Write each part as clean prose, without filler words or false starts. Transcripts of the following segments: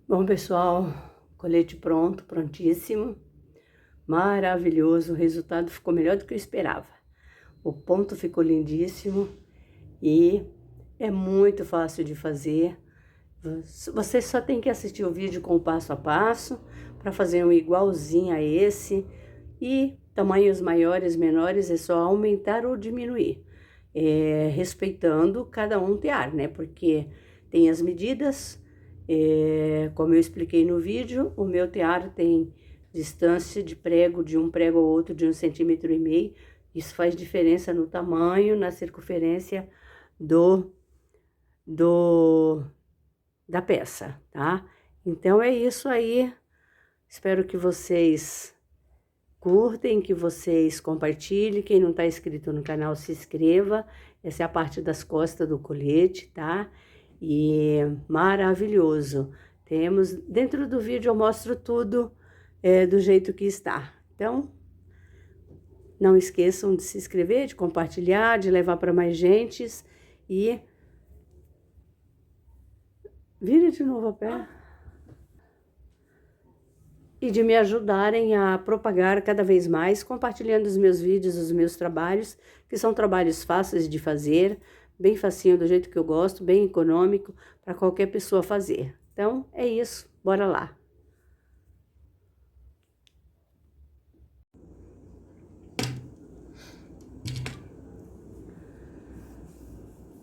Bom, pessoal, colete pronto, prontíssimo, maravilhoso, o resultado ficou melhor do que eu esperava. O ponto ficou lindíssimo e é muito fácil de fazer. Você só tem que assistir o vídeo com o passo a passo para fazer um igualzinho a esse. E tamanhos maiores, menores, é só aumentar ou diminuir, respeitando cada um tear, né? Porque tem as medidas. Como eu expliquei no vídeo, o meu tear tem distância de prego, de um prego ao outro, de 1,5 cm. Isso faz diferença no tamanho, na circunferência da peça, tá? Então é isso aí. Espero que vocês curtem, que vocês compartilhem. Quem não está inscrito no canal, se inscreva. Essa é a parte das costas do colete, tá? E maravilhoso. Temos, dentro do vídeo eu mostro tudo do jeito que está. Então, não esqueçam de se inscrever, de compartilhar, de levar para mais gentes e vira de novo a pé. E de me ajudarem a propagar cada vez mais, compartilhando os meus vídeos, os meus trabalhos, que são trabalhos fáceis de fazer, bem facinho, do jeito que eu gosto, bem econômico, para qualquer pessoa fazer. Então, é isso, bora lá!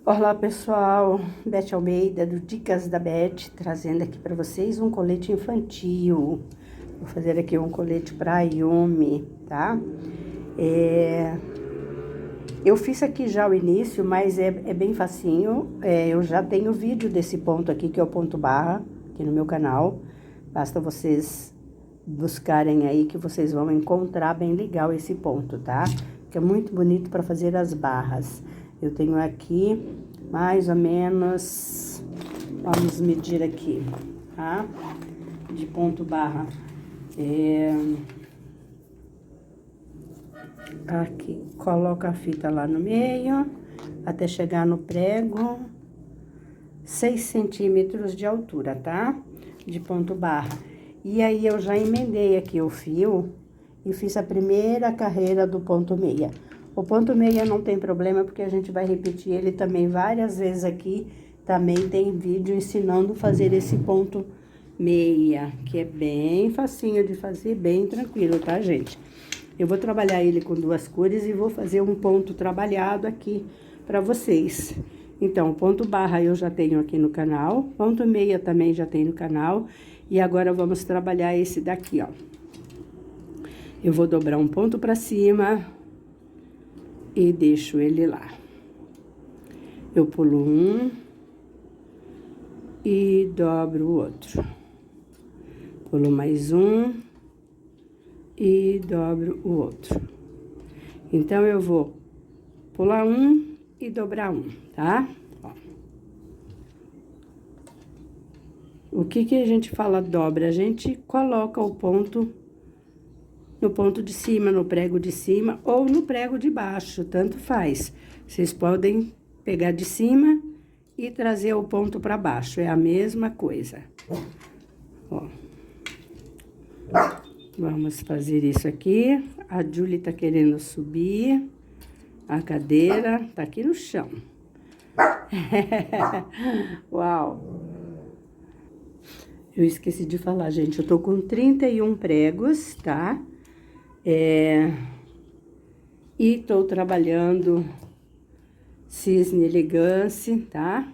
Olá, pessoal, Beth Almeida, do Dicas da Beth, trazendo aqui para vocês um colete infantil. Vou fazer aqui um colete para Yumi, tá? Eu fiz aqui já o início, mas é bem facinho. Eu já tenho vídeo desse ponto aqui, que é o ponto barra, aqui no meu canal. Basta vocês buscarem aí que vocês vão encontrar bem legal esse ponto, tá? Que é muito bonito para fazer as barras. Eu tenho aqui mais ou menos, vamos medir aqui, tá? De ponto barra. Aqui, coloca a fita lá no meio, até chegar no prego, 6 centímetros de altura, tá? De ponto barra. E aí, eu já emendei aqui o fio e fiz a primeira carreira do ponto meia. O ponto meia não tem problema, porque a gente vai repetir ele também várias vezes aqui. Também tem vídeo ensinando a fazer esse ponto meia, que é bem facinho de fazer, bem tranquilo, tá, gente? Eu vou trabalhar ele com duas cores e vou fazer um ponto trabalhado aqui pra vocês. Então, o ponto barra eu já tenho aqui no canal, ponto meia também já tem no canal. E agora vamos trabalhar esse daqui, ó. Eu vou dobrar um ponto pra cima e deixo ele lá. Eu pulo um e dobro o outro. Pulo mais um e dobro o outro. Então, eu vou pular um e dobrar um, tá? Ó. O que a gente fala dobra? A gente coloca o ponto no ponto de cima, no prego de cima ou no prego de baixo, tanto faz. Vocês podem pegar de cima e trazer o ponto para baixo, é a mesma coisa. Ó. Vamos fazer isso aqui. A Julie tá querendo subir. A cadeira tá aqui no chão. Uau! Eu esqueci de falar, gente. Eu tô com 31 pregos, tá? E tô trabalhando cisne elegance, tá?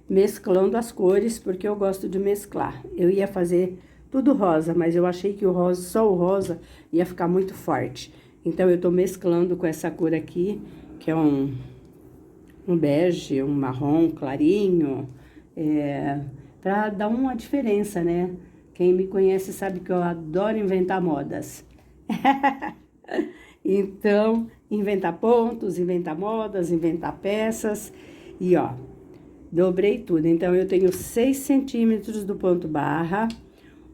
Mesclando as cores, porque eu gosto de mesclar. Eu ia fazer tudo rosa, mas eu achei que o rosa, só o rosa, ia ficar muito forte. Então, eu tô mesclando com essa cor aqui, que é um bege, um marrom clarinho, pra dar uma diferença, né? Quem me conhece sabe que eu adoro inventar modas. Então, inventar pontos, inventar modas, inventar peças. E, ó, dobrei tudo. Então, eu tenho 6 centímetros do ponto barra,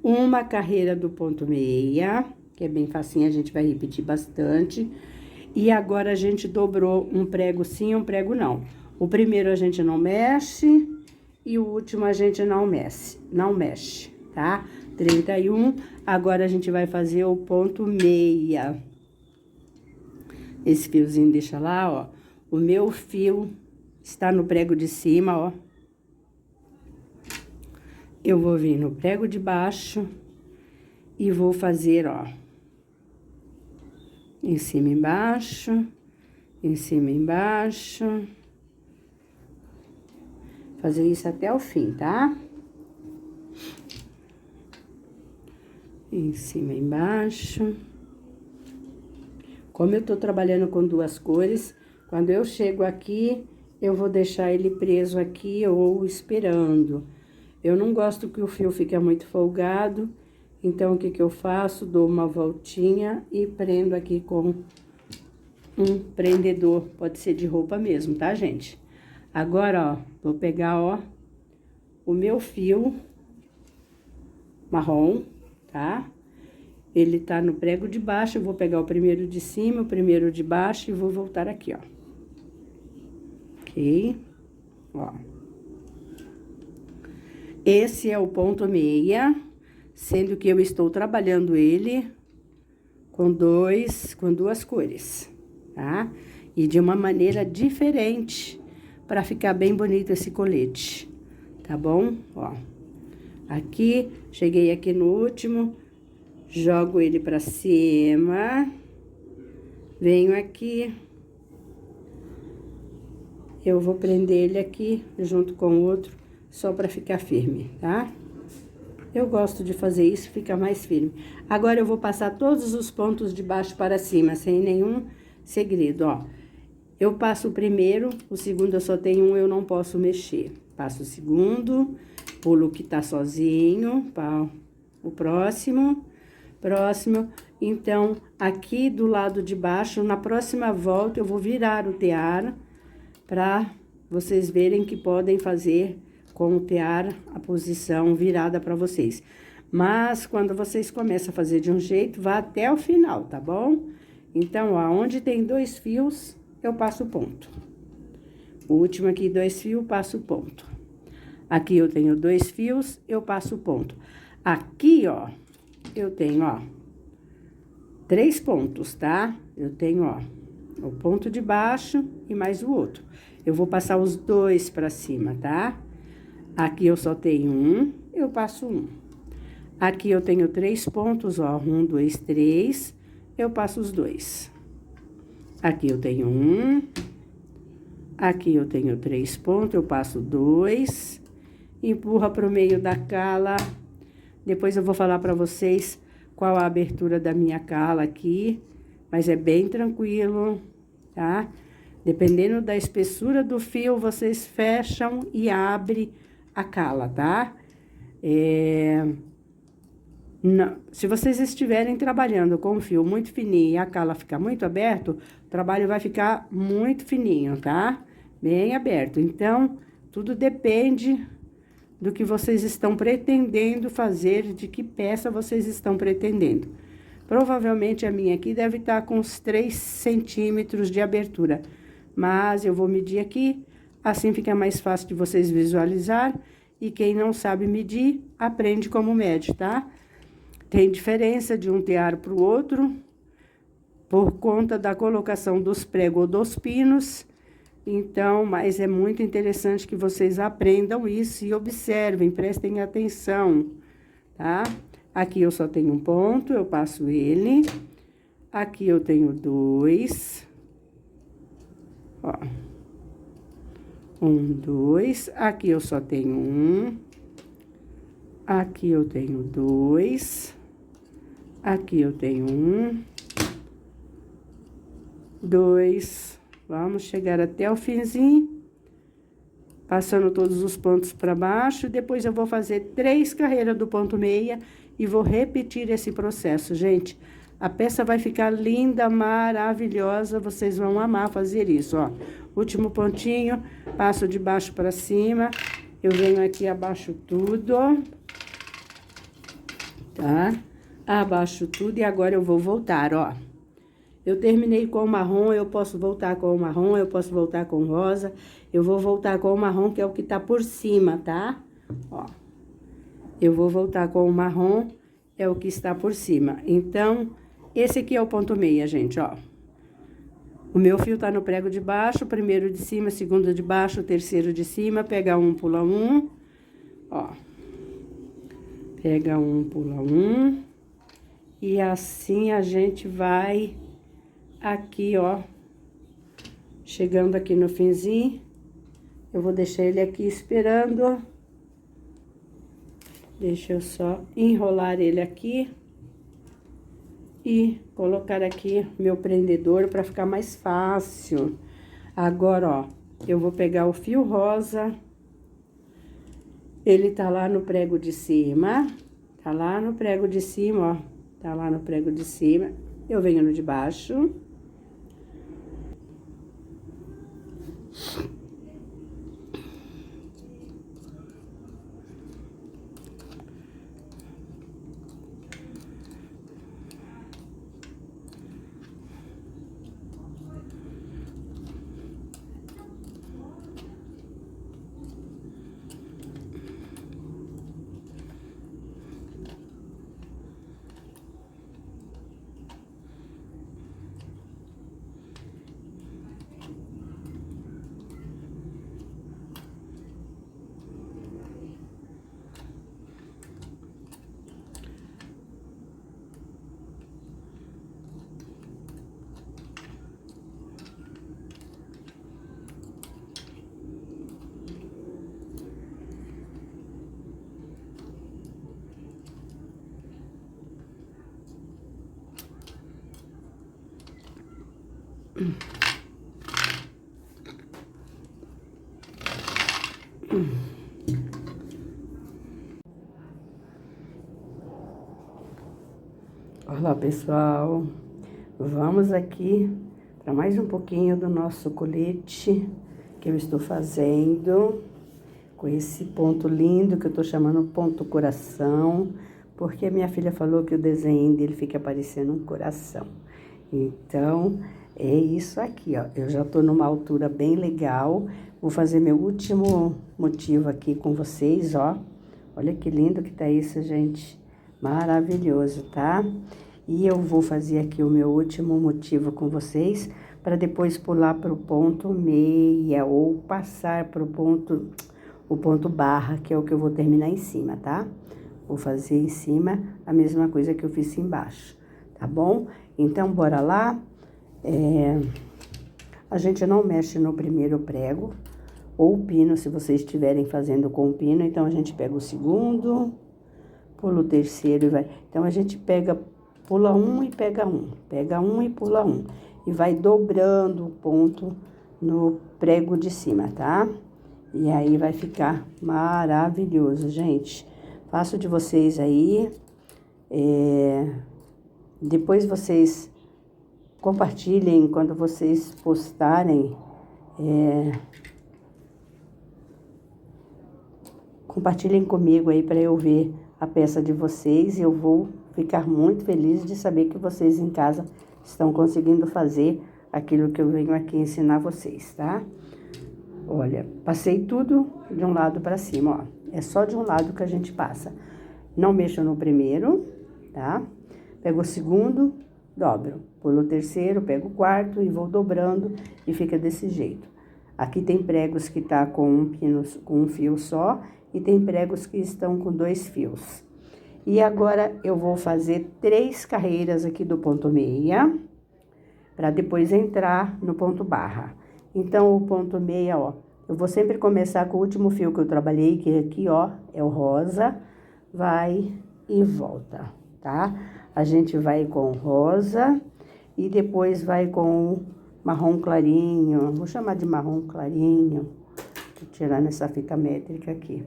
uma carreira do ponto meia, que é bem facinho, a gente vai repetir bastante. E agora, a gente dobrou um prego sim, um prego não. O primeiro a gente não mexe e o último a gente não mexe, tá? 31. Agora, a gente vai fazer o ponto meia. Esse fiozinho deixa lá, ó. O meu fio está no prego de cima, ó. Eu vou vir no prego de baixo e vou fazer, ó. Em cima, embaixo, em cima, embaixo. Fazer isso até o fim, tá? Em cima, embaixo. Como eu tô trabalhando com duas cores, quando eu chego aqui, eu vou deixar ele preso aqui ou esperando. Eu não gosto que o fio fique muito folgado, então o que que eu faço? Dou uma voltinha e prendo aqui com um prendedor, pode ser de roupa mesmo, tá, gente? Agora, ó, vou pegar, ó, o meu fio marrom, tá? Ele tá no prego de baixo, eu vou pegar o primeiro de cima, o primeiro de baixo e vou voltar aqui, ó. Ok? Ó. Esse é o ponto meia, sendo que eu estou trabalhando ele com duas cores, tá? E de uma maneira diferente, para ficar bem bonito esse colete, tá bom? Ó. Aqui, cheguei aqui no último, jogo ele pra cima, venho aqui, eu vou prender ele aqui, junto com o outro, só pra ficar firme, tá? Eu gosto de fazer isso, fica mais firme. Agora, eu vou passar todos os pontos de baixo para cima, sem nenhum segredo, ó. Eu passo o primeiro, o segundo eu só tenho um, eu não posso mexer. Passo o segundo, pulo o que tá sozinho, para o próximo. Então, aqui do lado de baixo, na próxima volta, eu vou virar o tear, para vocês verem que podem fazer com o tear a posição virada para vocês. Mas, quando vocês começam a fazer de um jeito, vá até o final, tá bom? Então, ó, onde tem 2 fios, eu passo o ponto. O último aqui, 2 fios, passo o ponto. Aqui eu tenho 2 fios, eu passo o ponto. Aqui, ó, eu tenho, ó, 3 pontos, tá? Eu tenho, ó, o ponto de baixo e mais o outro. Eu vou passar os 2 pra cima, tá? Aqui eu só tenho um, eu passo um. Aqui eu tenho 3 pontos, ó, 1, 2, 3, eu passo os 2. Aqui eu tenho um, aqui eu tenho 3 pontos, eu passo 2, empurra pro meio da cala. Depois eu vou falar pra vocês qual a abertura da minha cala aqui, mas é bem tranquilo, tá? Dependendo da espessura do fio, vocês fecham e abrem a cala, tá? Não, se vocês estiverem trabalhando com um fio muito fininho e a cala ficar muito aberto, o trabalho vai ficar muito fininho, tá? Bem aberto. Então, tudo depende do que vocês estão pretendendo fazer, de que peça vocês estão pretendendo. Provavelmente a minha aqui deve estar com uns 3 centímetros de abertura, mas eu vou medir aqui, assim fica mais fácil de vocês visualizar, e quem não sabe medir, aprende como mede, tá? Tem diferença de um tear para o outro, por conta da colocação dos pregos ou dos pinos. Então, mas é muito interessante que vocês aprendam isso e observem, prestem atenção, tá? Aqui eu só tenho um ponto, eu passo ele. Aqui eu tenho 2. Ó. 1, 2. Aqui eu só tenho 1. Aqui eu tenho 2. Aqui eu tenho 1. 2. Vamos chegar até o finzinho, passando todos os pontos para baixo. Depois eu vou fazer 3 carreiras do ponto meia e vou repetir esse processo, gente. A peça vai ficar linda, maravilhosa, vocês vão amar fazer isso, ó. Último pontinho, passo de baixo para cima, eu venho aqui, abaixo tudo, tá? Abaixo tudo e agora eu vou voltar, ó. Eu terminei com o marrom, eu posso voltar com o marrom, eu posso voltar com o rosa. Eu vou voltar com o marrom, que é o que tá por cima, tá? Ó. eu vou voltar com o marrom, é o que está por cima. Então, esse aqui é o ponto meia, gente, ó. O meu fio tá no prego de baixo, primeiro de cima, segundo de baixo, terceiro de cima, pega um, pula um, ó. Pega um, pula um. E assim a gente vai aqui, ó. Chegando aqui no finzinho, eu vou deixar ele aqui esperando. Deixa eu só enrolar ele aqui. E colocar aqui meu prendedor para ficar mais fácil. Agora, ó, eu vou pegar o fio rosa. Ele tá lá no prego de cima. Tá lá no prego de cima, ó. Tá lá no prego de cima. Eu venho no de baixo. Olá, pessoal. Vamos aqui para mais um pouquinho do nosso colete que eu estou fazendo com esse ponto lindo que eu tô chamando ponto coração, porque a minha filha falou que o desenho dele fica parecendo um coração. Então, é isso aqui, ó. Eu já tô numa altura bem legal. Vou fazer meu último motivo aqui com vocês, ó. Olha que lindo que tá isso, gente. Maravilhoso, tá? E eu vou fazer aqui o meu último motivo com vocês, para depois pular pro ponto meia, ou passar pro ponto, o ponto barra, que é o que eu vou terminar em cima, tá? Vou fazer em cima a mesma coisa que eu fiz embaixo, tá bom? Então, bora lá. A gente não mexe no primeiro prego, ou pino, se vocês estiverem fazendo com pino. Então, a gente pega o segundo, pula o terceiro e vai. Então, a gente pula um e pega um e pula um. E vai dobrando o ponto no prego de cima, tá? E aí vai ficar maravilhoso, gente. Faço de vocês aí. Depois vocês compartilhem quando vocês postarem. Compartilhem comigo aí para eu ver a peça de vocês. E eu vou ficar muito feliz de saber que vocês em casa estão conseguindo fazer aquilo que eu venho aqui ensinar vocês, tá? Olha, passei tudo de um lado para cima, ó. É só de um lado que a gente passa. Não mexo no primeiro, tá? Pego o segundo, dobro. Pulo o terceiro, pego o quarto e vou dobrando e fica desse jeito. Aqui tem pregos que tá com um fio só e tem pregos que estão com 2 fios. E agora eu vou fazer 3 carreiras aqui do ponto meia, para depois entrar no ponto barra. Então, o ponto meia, ó, eu vou sempre começar com o último fio que eu trabalhei, que aqui, ó, é o rosa, vai e volta, tá? A gente vai com rosa e depois vai com marrom clarinho, vou chamar de marrom clarinho, vou tirar nessa fita métrica aqui.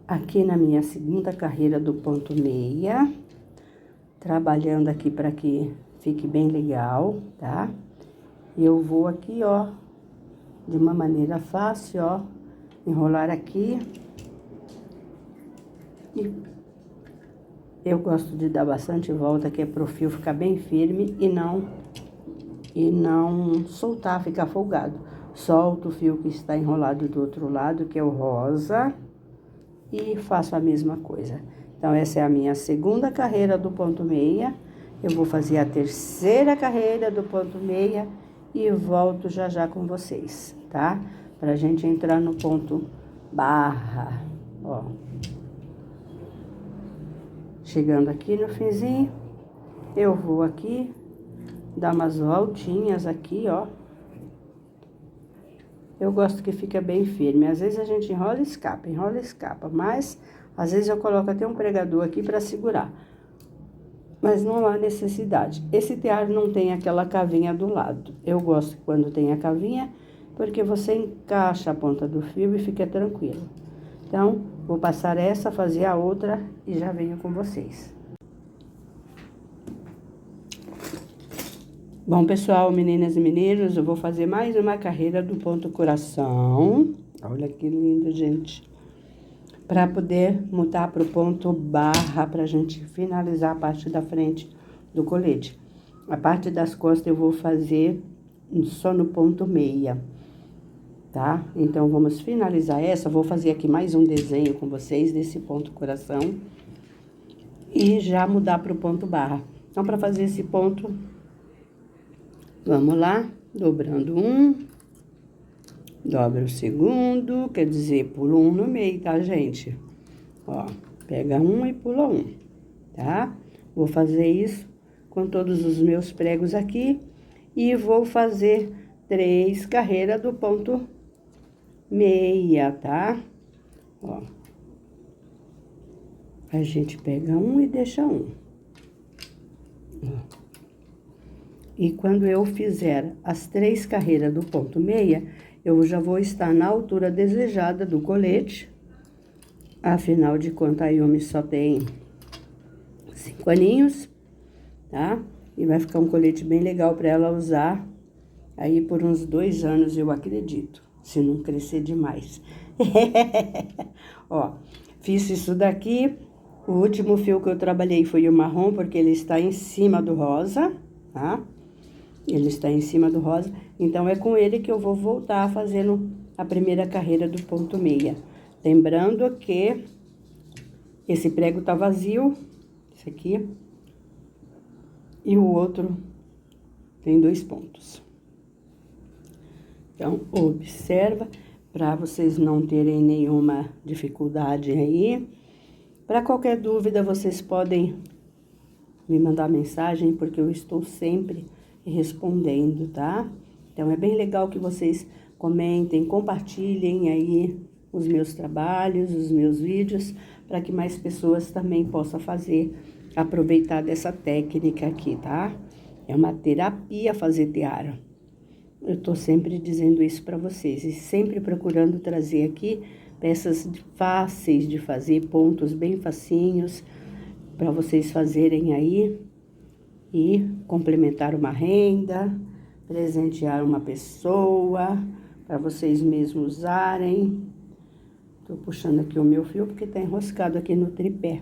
Aqui na minha segunda carreira do ponto meia, trabalhando aqui para que fique bem legal, tá? E eu vou aqui, ó, de uma maneira fácil, ó, enrolar aqui. E eu gosto de dar bastante volta, que é pro fio ficar bem firme e não e não soltar, ficar folgado. Solto o fio que está enrolado do outro lado, que é o rosa, e faço a mesma coisa. Então, essa é a minha segunda carreira do ponto meia. Eu vou fazer a terceira carreira do ponto meia e volto já já com vocês, tá? Pra gente entrar no ponto barra, ó. Chegando aqui no finzinho, eu vou aqui dar umas voltinhas aqui, ó. Eu gosto que fica bem firme. Às vezes a gente enrola e escapa, mas às vezes eu coloco até um pregador aqui para segurar. Mas não há necessidade. Esse tear não tem aquela cavinha do lado. Eu gosto quando tem a cavinha, porque você encaixa a ponta do fio e fica tranquilo. Então, vou passar essa, fazer a outra e já venho com vocês. Bom, pessoal, meninas e meninos, eu vou fazer mais uma carreira do ponto coração. Olha que lindo, gente. Para poder mudar para o ponto barra, para a gente finalizar a parte da frente do colete. A parte das costas eu vou fazer só no ponto meia, tá? Então, vamos finalizar essa. Vou fazer aqui mais um desenho com vocês desse ponto coração e já mudar para o ponto barra. Então, para fazer esse ponto, vamos lá, dobrando um, dobra o segundo, quer dizer, pulo um no meio, tá, gente? Ó, pega um e pula um, tá? Vou fazer isso com todos os meus pregos aqui e vou fazer 3 carreiras do ponto meia, tá? Ó, a gente pega um e deixa um. Ó. E quando eu fizer as 3 carreiras do ponto meia, eu já vou estar na altura desejada do colete. Afinal de contas, a Yumi só tem 5 aninhos, tá? E vai ficar um colete bem legal para ela usar aí por uns 2 anos, eu acredito, se não crescer demais. Ó, fiz isso daqui. O último fio que eu trabalhei foi o marrom, porque ele está em cima do rosa, tá? Ele está em cima do rosa, então é com ele que eu vou voltar fazendo a primeira carreira do ponto meia. Lembrando que esse prego tá vazio, esse aqui, e o outro tem 2 pontos. Então, observa, para vocês não terem nenhuma dificuldade aí. Para qualquer dúvida, vocês podem me mandar mensagem, porque eu estou sempre respondendo, tá? Então, é bem legal que vocês comentem, compartilhem aí os meus trabalhos, os meus vídeos, para que mais pessoas também possam aproveitar dessa técnica aqui, tá? É uma terapia fazer tear. Eu tô sempre dizendo isso para vocês e sempre procurando trazer aqui peças fáceis de fazer, pontos bem facinhos, para vocês fazerem aí e complementar uma renda, presentear uma pessoa, para vocês mesmos usarem. Tô puxando aqui o meu fio porque tá enroscado aqui no tripé,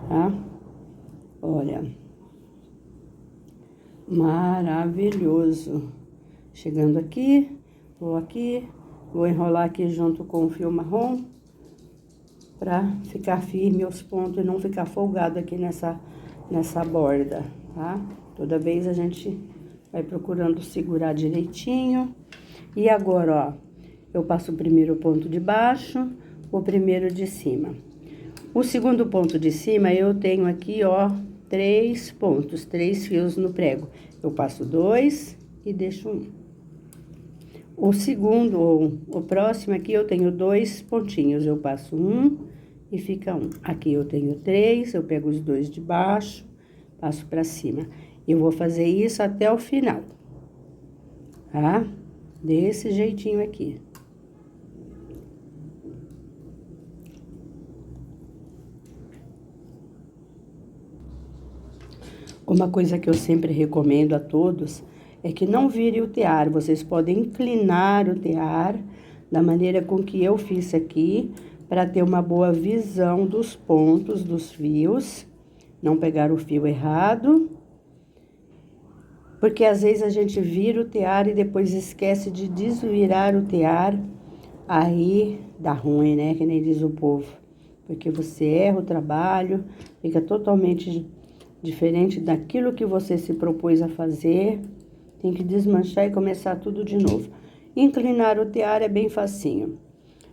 tá? Olha, maravilhoso. Chegando aqui, vou enrolar aqui junto com o fio marrom, para ficar firme os pontos e não ficar folgado aqui nessa borda, tá? Toda vez a gente vai procurando segurar direitinho. E agora, ó, eu passo o primeiro ponto de baixo, o primeiro de cima. O segundo ponto de cima, eu tenho aqui, ó, 3 pontos, 3 fios no prego. Eu passo 2 e deixo 1. O segundo, o próximo aqui, eu tenho 2 pontinhos. Eu passo 1 e fica 1. Aqui eu tenho 3, eu pego os 2 de baixo, passo pra cima. Eu vou fazer isso até o final, tá? Desse jeitinho aqui. Uma coisa que eu sempre recomendo a todos é que não vire o tear. Vocês podem inclinar o tear da maneira com que eu fiz aqui, para ter uma boa visão dos pontos dos fios, não pegar o fio errado, Porque às vezes a gente vira o tear e depois esquece de desvirar o tear, aí dá ruim, né? Que nem diz o povo. Porque você erra o trabalho, fica totalmente diferente daquilo que você se propôs a fazer. Tem que desmanchar e começar tudo de novo. Inclinar o tear é bem facinho.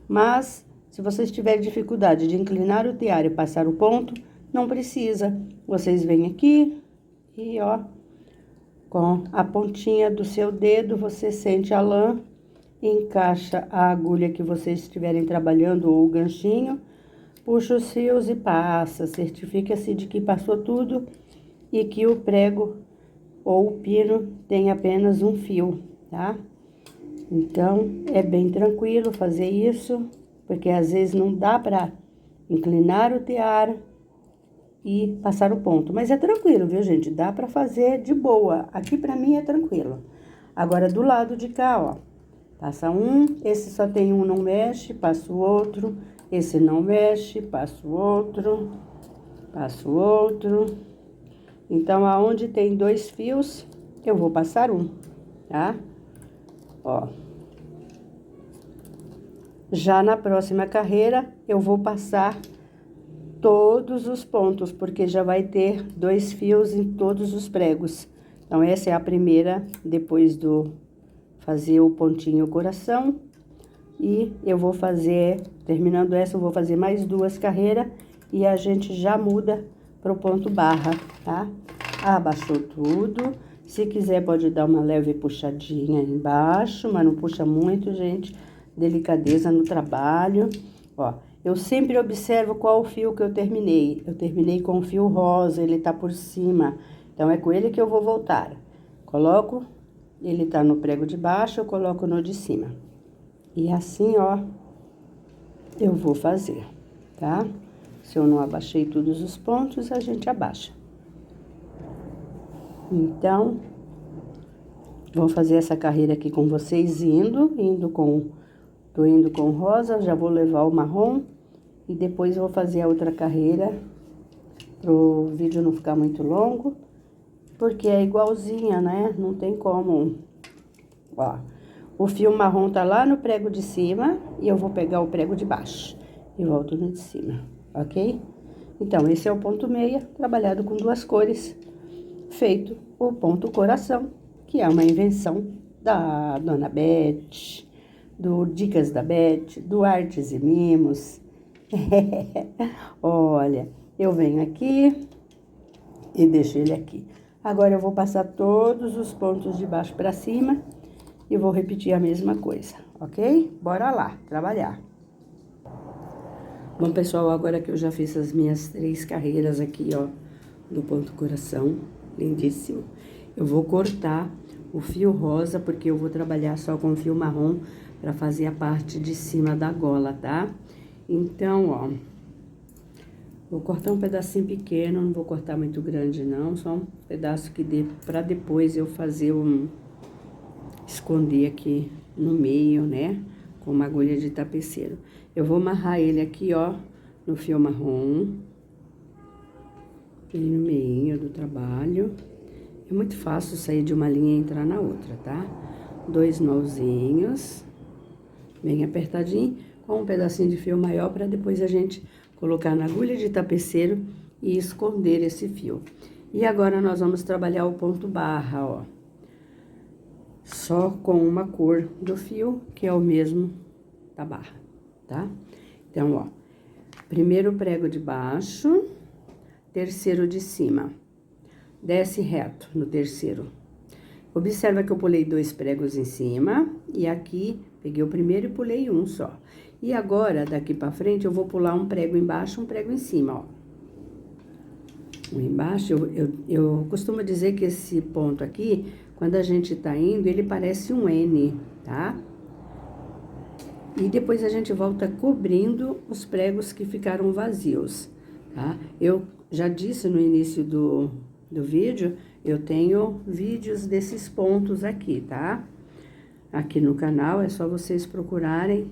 Mas, se vocês tiverem dificuldade de inclinar o tear e passar o ponto, não precisa. Vocês vêm aqui e, ó, com a pontinha do seu dedo, você sente a lã, encaixa a agulha que vocês estiverem trabalhando ou o ganchinho, puxa os fios e passa. Certifique-se de que passou tudo e que o prego ou o pino tem apenas um fio, tá? Então, é bem tranquilo fazer isso, porque às vezes não dá para inclinar o tear e passar o ponto. Mas é tranquilo, viu, gente? Dá para fazer de boa. Aqui para mim é tranquilo. Agora, do lado de cá, ó. Passa um, esse só tem um, não mexe, passa o outro. Esse não mexe, passa o outro. Passa o outro. Então, aonde tem 2 fios, eu vou passar um, tá? Ó. Já na próxima carreira, eu vou passar todos os pontos, porque já vai ter 2 fios em todos os pregos. Então, essa é a primeira, depois do fazer o pontinho coração. E eu vou fazer, terminando essa, eu vou fazer mais 2 carreiras e a gente já muda pro ponto barra, tá? Abaixou tudo. Se quiser, pode dar uma leve puxadinha embaixo, mas não puxa muito, gente. Delicadeza no trabalho. Ó, eu sempre observo qual o fio que eu terminei. Eu terminei com o fio rosa, ele tá por cima. Então, é com ele que eu vou voltar. Coloco, ele tá no prego de baixo, eu coloco no de cima. E assim, ó, eu vou fazer, tá? Se eu não abaixei todos os pontos, a gente abaixa. Então, vou fazer essa carreira aqui com vocês tô indo com rosa, já vou levar o marrom e depois vou fazer a outra carreira pro vídeo não ficar muito longo, porque é igualzinha, né? Não tem como. Ó, o fio marrom tá lá no prego de cima e eu vou pegar o prego de baixo e volto no de cima, ok? Então, esse é o ponto meia, trabalhado com 2 cores, feito o ponto coração, que é uma invenção da Dona Beth, do Dicas da Beth, do Artes e Mimos. Olha, eu venho aqui e deixo ele aqui. Agora, eu vou passar todos os pontos de baixo para cima e vou repetir a mesma coisa, ok? Bora lá, trabalhar. Bom, pessoal, agora que eu já fiz as minhas 3 carreiras aqui, ó, do ponto coração, lindíssimo. Eu vou cortar o fio rosa, porque eu vou trabalhar só com o fio marrom para fazer a parte de cima da gola, tá? Então, ó, vou cortar um pedacinho pequeno, não vou cortar muito grande não, só um pedaço que dê para depois eu fazer esconder aqui no meio, né? Com uma agulha de tapeceiro. Eu vou amarrar ele aqui, ó, no fio marrom, aqui no meio do trabalho. É muito fácil sair de uma linha e entrar na outra, tá? 2 nozinhos, bem apertadinho, com um pedacinho de fio maior para depois a gente colocar na agulha de tapeceiro e esconder esse fio. E agora nós vamos trabalhar o ponto barra, ó. Só com uma cor do fio, que é o mesmo da barra, tá? Então, ó, primeiro prego de baixo, terceiro de cima. Desce reto no terceiro. Observa que eu pulei 2 pregos em cima e aqui peguei o primeiro e pulei um só. E agora, daqui pra frente, eu vou pular um prego embaixo, um prego em cima, ó. Um embaixo, eu costumo dizer que esse ponto aqui, quando a gente tá indo, ele parece um N, tá? E depois a gente volta cobrindo os pregos que ficaram vazios, tá? Eu já disse no início do vídeo, eu tenho vídeos desses pontos aqui, tá? Aqui no canal, é só vocês procurarem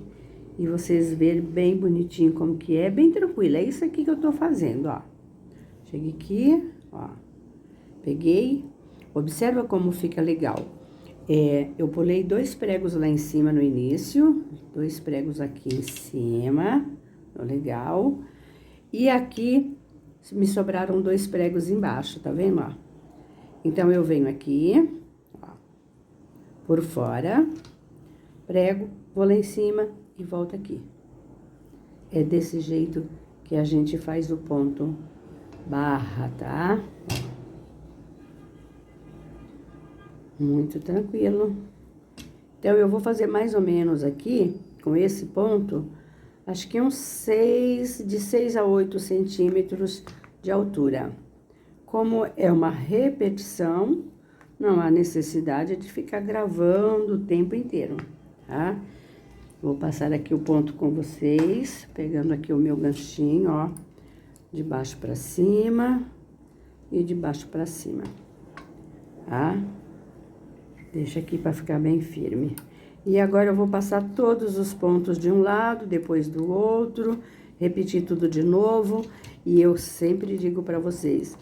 e vocês verem bem bonitinho como que é, bem tranquilo. É isso aqui que eu tô fazendo, ó. Cheguei aqui, ó. Peguei Observa como fica legal. Eu pulei 2 pregos lá em cima no início, 2 pregos aqui em cima, legal. E aqui me sobraram 2 pregos embaixo, tá vendo, ó? Então, eu venho aqui, ó, por fora, prego, vou lá em cima e volto aqui. É desse jeito que a gente faz o ponto barra, tá? Muito tranquilo. Então, eu vou fazer mais ou menos aqui, com esse ponto, acho que uns 6 a 8 centímetros de altura. Como é uma repetição, não há necessidade de ficar gravando o tempo inteiro, tá? Vou passar aqui o ponto com vocês, pegando aqui o meu ganchinho, ó, de baixo pra cima e de baixo pra cima, tá? Deixa aqui pra ficar bem firme. E agora eu vou passar todos os pontos de um lado, depois do outro, repetir tudo de novo. E eu sempre digo pra vocês,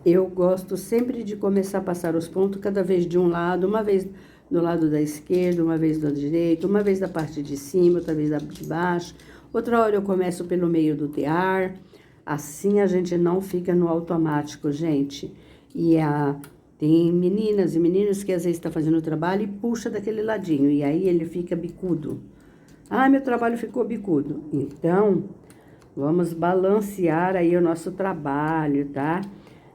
eu gosto sempre de começar a passar os pontos cada vez de um lado, uma vez do lado da esquerda, uma vez do direito, uma vez da parte de cima, outra vez da de baixo. Outra hora eu começo pelo meio do tear. Assim a gente não fica no automático, gente. Tem meninas e meninos que às vezes estão fazendo o trabalho e puxa daquele ladinho. E aí ele fica bicudo. Ah, meu trabalho ficou bicudo. Então, vamos balancear aí o nosso trabalho, tá?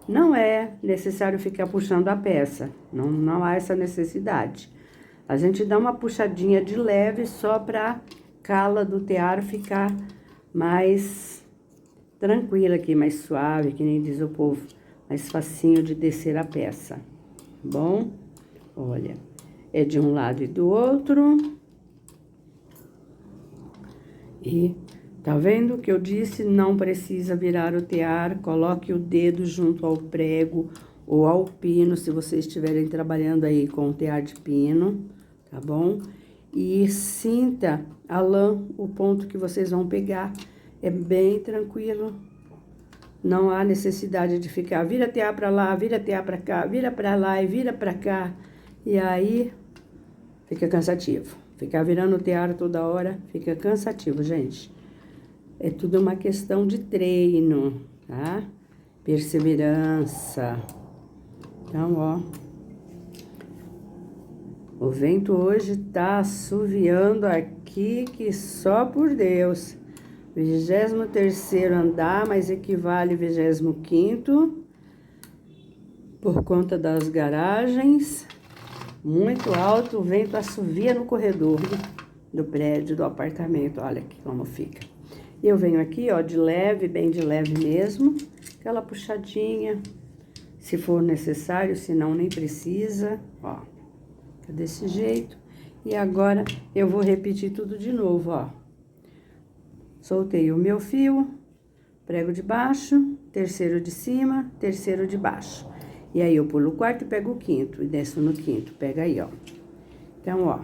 Não é necessário ficar puxando a peça, não há essa necessidade. A gente dá uma puxadinha de leve só para cala do tear ficar mais tranquila aqui, mais suave, que nem diz o povo, mais facinho de descer a peça, tá bom? Olha, é de um lado e do outro. E tá vendo o que eu disse? Não precisa virar o tear, coloque o dedo junto ao prego ou ao pino, se vocês estiverem trabalhando aí com o tear de pino, tá bom? E sinta a lã, o ponto que vocês vão pegar, é bem tranquilo. Não há necessidade de ficar, vira tear pra lá, vira tear pra cá, vira pra lá e vira pra cá. E aí, fica cansativo. Ficar virando o tear toda hora, fica cansativo, gente. É tudo uma questão de treino, tá? Perseverança. Então, ó. O vento hoje tá assoviando aqui que só por Deus. 23º andar, mas equivale 25º. Por conta das garagens. Muito alto, o vento assovia no corredor do prédio, do apartamento. Olha aqui como fica. E eu venho aqui, ó, de leve, bem de leve mesmo. Aquela puxadinha, se for necessário, se não, nem precisa. Ó, é desse jeito. E agora, eu vou repetir tudo de novo, ó. Soltei o meu fio, prego de baixo, terceiro de cima, terceiro de baixo. E aí, eu pulo o quarto e pego o quinto, e desço no quinto. Pega aí, ó. Então, ó.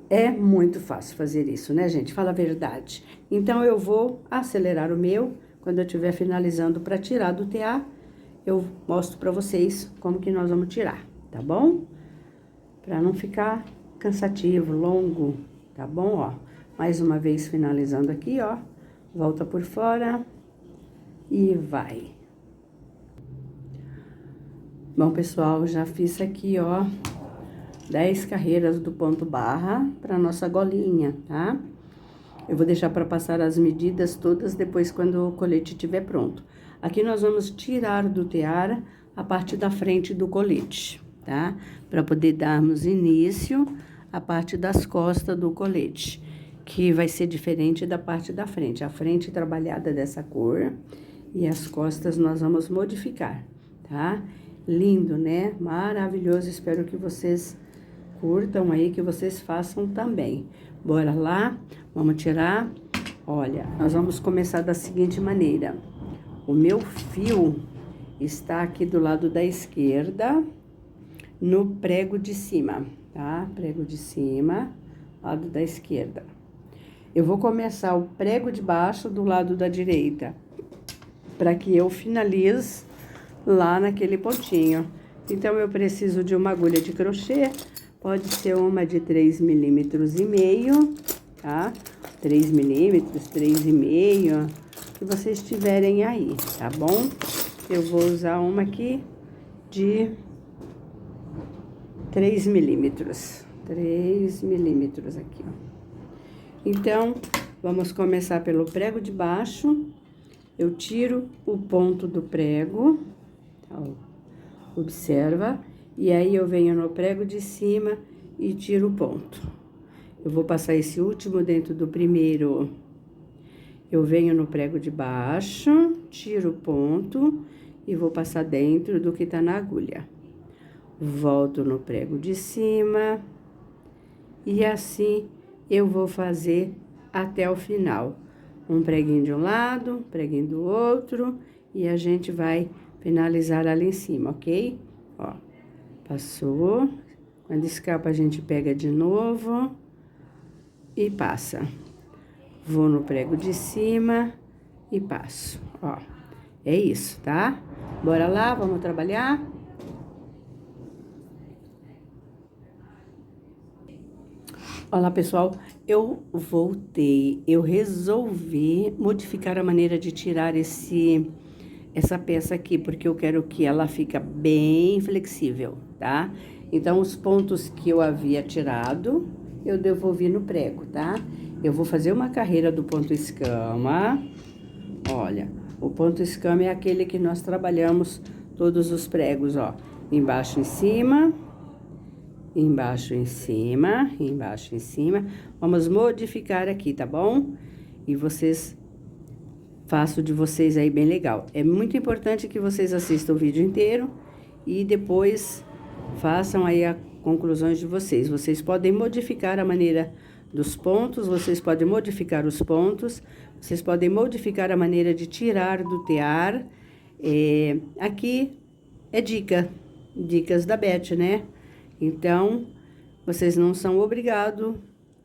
É muito fácil fazer isso, né, gente? Fala a verdade. Então, eu vou acelerar o meu. Quando eu estiver finalizando para tirar do tear, eu mostro para vocês como que nós vamos tirar, tá bom? Para não ficar cansativo, longo, tá bom, ó? Mais uma vez finalizando aqui, ó. Volta por fora e vai. Bom, pessoal, já fiz aqui, ó, 10 carreiras do ponto barra para nossa golinha, tá? Eu vou deixar para passar as medidas todas depois quando o colete estiver pronto. Aqui nós vamos tirar do tear a parte da frente do colete, tá? Para poder darmos início à parte das costas do colete, que vai ser diferente da parte da frente. A frente trabalhada dessa cor e as costas nós vamos modificar, tá? Lindo, né? Maravilhoso. Espero que vocês curtam aí, que vocês façam também. Bora lá, vamos tirar. Olha, nós vamos começar da seguinte maneira. O meu fio está aqui do lado da esquerda, no prego de cima, tá? Prego de cima, lado da esquerda. Eu vou começar o prego de baixo do lado da direita, para que eu finalize lá naquele pontinho. Então, eu preciso de uma agulha de crochê, pode ser uma de 3,5 milímetros, tá? 3 milímetros, 3,5, que vocês tiverem aí, tá bom? Eu vou usar uma aqui de 3 milímetros. 3 milímetros aqui, ó. Então, vamos começar pelo prego de baixo. Eu tiro o ponto do prego, tá? Observa. E aí, eu venho no prego de cima e tiro o ponto. Eu vou passar esse último dentro do primeiro. Eu venho no prego de baixo, tiro o ponto e vou passar dentro do que tá na agulha. Volto no prego de cima e assim eu vou fazer até o final. Um preguinho de um lado, um preguinho do outro e a gente vai finalizar ali em cima, ok? Ó, passou. Quando escapa a gente pega de novo e passa. Vou no prego de cima e passo, ó. É isso, tá? Bora lá, vamos trabalhar? Olá, pessoal, eu voltei, eu resolvi modificar a maneira de tirar essa peça aqui, porque eu quero que ela fique bem flexível, tá? Então, os pontos que eu havia tirado, eu devolvi no prego, tá? Eu vou fazer uma carreira do ponto escama. Olha, o ponto escama é aquele que nós trabalhamos todos os pregos, ó. Embaixo em cima, embaixo em cima, embaixo em cima. Vamos modificar aqui, tá bom? E vocês, faço de vocês aí bem legal. É muito importante que vocês assistam o vídeo inteiro e depois façam aí as conclusões de vocês. Vocês podem modificar a maneira dos pontos, vocês podem modificar os pontos, vocês podem modificar a maneira de tirar do tear. Aqui é dicas da Beth, né? Então, vocês não são obrigados,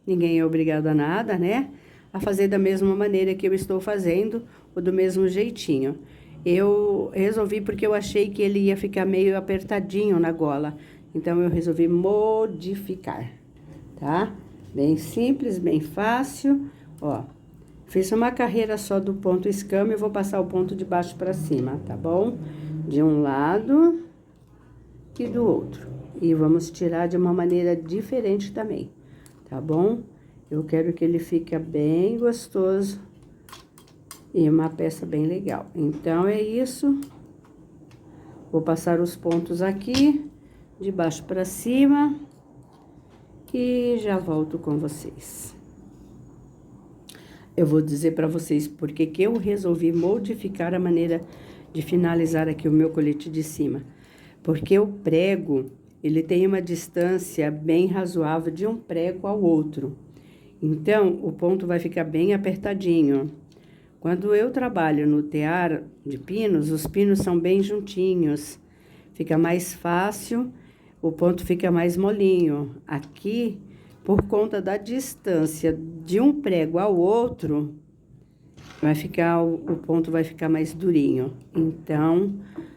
ninguém é obrigado a nada, né? A fazer da mesma maneira que eu estou fazendo, ou do mesmo jeitinho. Eu resolvi porque eu achei que ele ia ficar meio apertadinho na gola. Então, eu resolvi modificar, tá? Bem simples, bem fácil, ó. Fiz uma carreira só do ponto escama e vou passar o ponto de baixo pra cima, tá bom? De um lado e do outro. E vamos tirar de uma maneira diferente também, tá bom? Eu quero que ele fique bem gostoso e uma peça bem legal. Então, é isso. Vou passar os pontos aqui, de baixo pra cima, e já volto com vocês. Eu vou dizer pra vocês porque que eu resolvi modificar a maneira de finalizar aqui o meu colete de cima. Porque o prego, ele tem uma distância bem razoável de um prego ao outro. Então, o ponto vai ficar bem apertadinho. Quando eu trabalho no tear de pinos, os pinos são bem juntinhos. Fica mais fácil, o ponto fica mais molinho. Aqui, por conta da distância de um prego ao outro, o ponto vai ficar mais durinho. Então,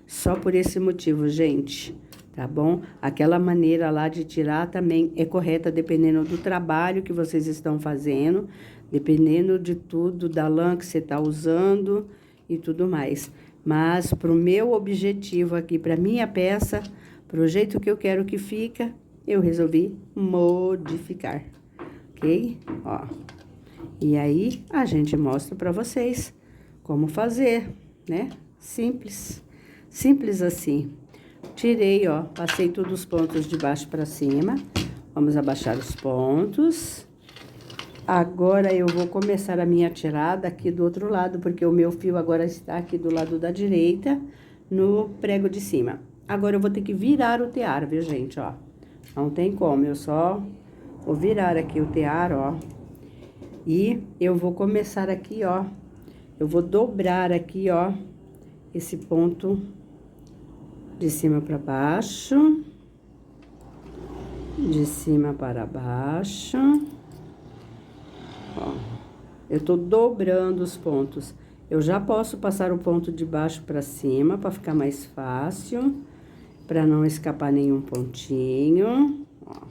só por esse motivo, gente, tá bom? Aquela maneira lá de tirar também é correta, dependendo do trabalho que vocês estão fazendo, dependendo de tudo, da lã que você tá usando e tudo mais. Mas pro meu objetivo aqui, pra minha peça, pro jeito que eu quero que fica, eu resolvi modificar, ok? Ó. E aí, a gente mostra pra vocês como fazer, né? Simples. Simples assim. Tirei, ó, passei todos os pontos de baixo pra cima. Vamos abaixar os pontos. Agora, eu vou começar a minha tirada aqui do outro lado, porque o meu fio agora está aqui do lado da direita, no prego de cima. Agora, eu vou ter que virar o tear, viu, gente, ó. Não tem como, eu só vou virar aqui o tear, ó. E eu vou começar aqui, ó. Eu vou dobrar aqui, ó, esse ponto de cima para baixo. De cima para baixo. Ó, eu tô dobrando os pontos. Eu já posso passar o ponto de baixo para cima, para ficar mais fácil. para não escapar nenhum pontinho, ó.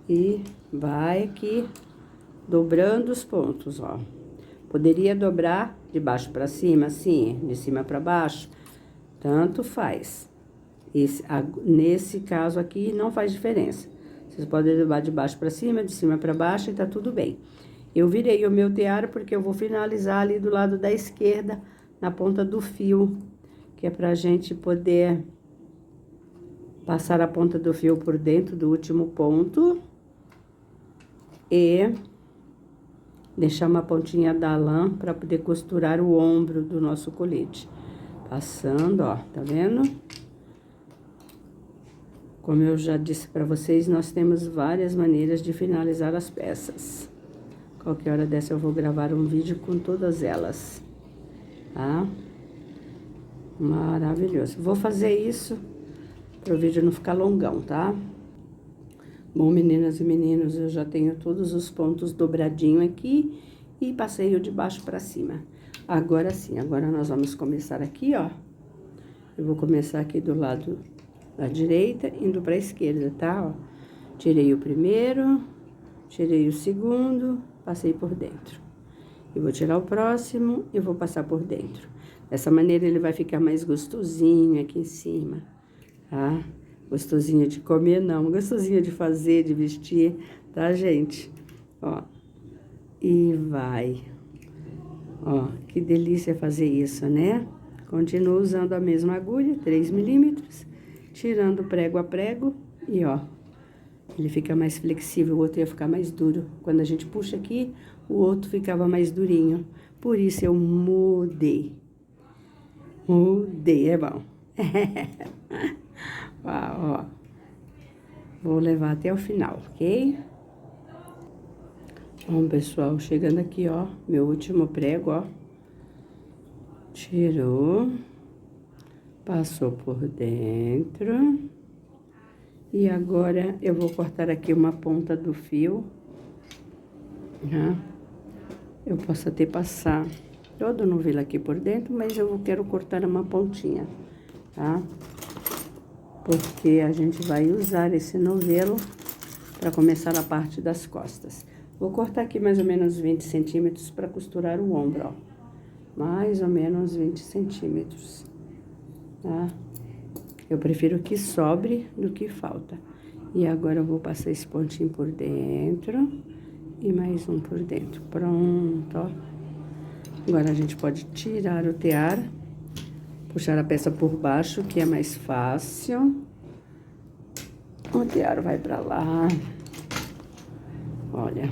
E vai aqui dobrando os pontos, ó. Poderia dobrar de baixo para cima, assim, de cima para baixo, tanto faz. Nesse caso aqui não faz diferença. Vocês podem dobrar de baixo para cima, de cima para baixo e tá tudo bem. Eu virei o meu tear porque eu vou finalizar ali do lado da esquerda, na ponta do fio, que é pra gente poder passar a ponta do fio por dentro do último ponto e deixar uma pontinha da lã para poder costurar o ombro do nosso colete. Passando, ó, tá vendo? Como eu já disse para vocês, nós temos várias maneiras de finalizar as peças. Qualquer hora dessa eu vou gravar um vídeo com todas elas, tá? Maravilhoso. Vou fazer isso para o vídeo não ficar longão, tá? Bom, meninas e meninos, eu já tenho todos os pontos dobradinho aqui e passei o de baixo para cima. Agora sim, agora nós vamos começar aqui, ó. Eu vou começar aqui do lado da direita, indo para a esquerda, tá? Ó, tirei o primeiro, tirei o segundo, passei por dentro. Eu vou tirar o próximo e vou passar por dentro. Dessa maneira ele vai ficar mais gostosinho aqui em cima, tá? Gostosinho de comer, não. Gostosinho de fazer, de vestir, tá, gente? Ó. E vai. Ó, que delícia fazer isso, né? Continuo usando a mesma agulha, 3 milímetros, tirando prego a prego e, ó, ele fica mais flexível, o outro ia ficar mais duro. Quando a gente puxa aqui, o outro ficava mais durinho. Por isso eu mudei. Mudei, é bom. Ó, vou levar até o final, ok? Bom, pessoal, chegando aqui, ó, meu último prego, ó. Tirou, passou por dentro. E agora eu vou cortar aqui uma ponta do fio, né? Eu posso até passar todo o novelo aqui por dentro, mas eu quero cortar uma pontinha, tá? Porque a gente vai usar esse novelo para começar a parte das costas. Vou cortar aqui mais ou menos 20 centímetros para costurar o ombro, ó. Mais ou menos 20 centímetros, tá? Eu prefiro que sobre do que falta. E agora eu vou passar esse pontinho por dentro e mais um por dentro. Pronto, ó. Agora a gente pode tirar o tear, puxar a peça por baixo, que é mais fácil. O tear vai pra lá. Olha.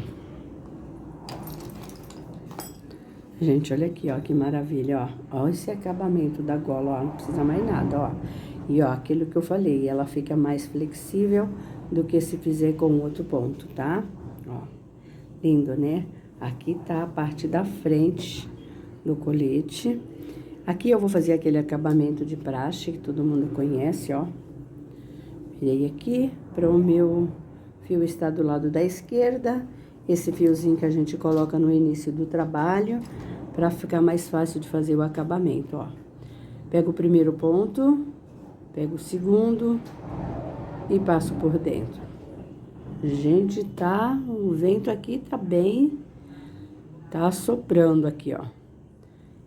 Gente, olha aqui, ó, que maravilha, ó. Ó esse acabamento da gola, ó, não precisa mais nada, ó. E, ó, aquilo que eu falei, ela fica mais flexível do que se fizer com outro ponto, tá? Ó, lindo, né? Aqui tá a parte da frente do colete. Aqui eu vou fazer aquele acabamento de praxe que todo mundo conhece, ó. Virei aqui para o meu fio estar do lado da esquerda. Esse fiozinho que a gente coloca no início do trabalho, para ficar mais fácil de fazer o acabamento, ó. Pego o primeiro ponto, pego o segundo e passo por dentro. Gente, tá, o vento aqui tá bem, tá soprando aqui, ó.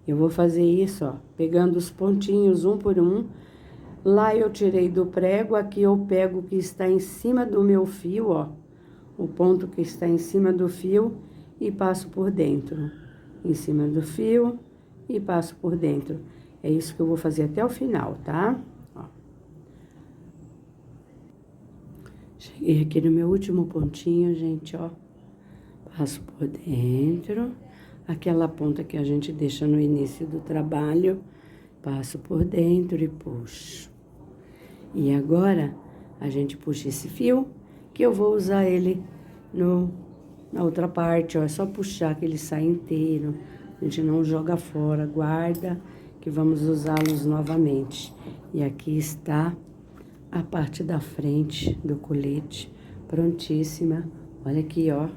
Eu vou fazer isso, ó, pegando os pontinhos um por um. Lá eu tirei do prego, aqui eu pego o que está em cima do meu fio, ó. O ponto que está em cima do fio e passo por dentro. Em cima do fio e passo por dentro. É isso que eu vou fazer até o final, tá? Ó. Cheguei aqui no meu último pontinho, gente, ó. Passo por dentro. Aquela ponta que a gente deixa no início do trabalho, passo por dentro e puxo. E agora, a gente puxa esse fio, que eu vou usar ele na outra parte, ó. É só puxar que ele sai inteiro. A gente não joga fora, guarda, que vamos usá-los novamente. E aqui está a parte da frente do colete, prontíssima. Olha aqui, ó,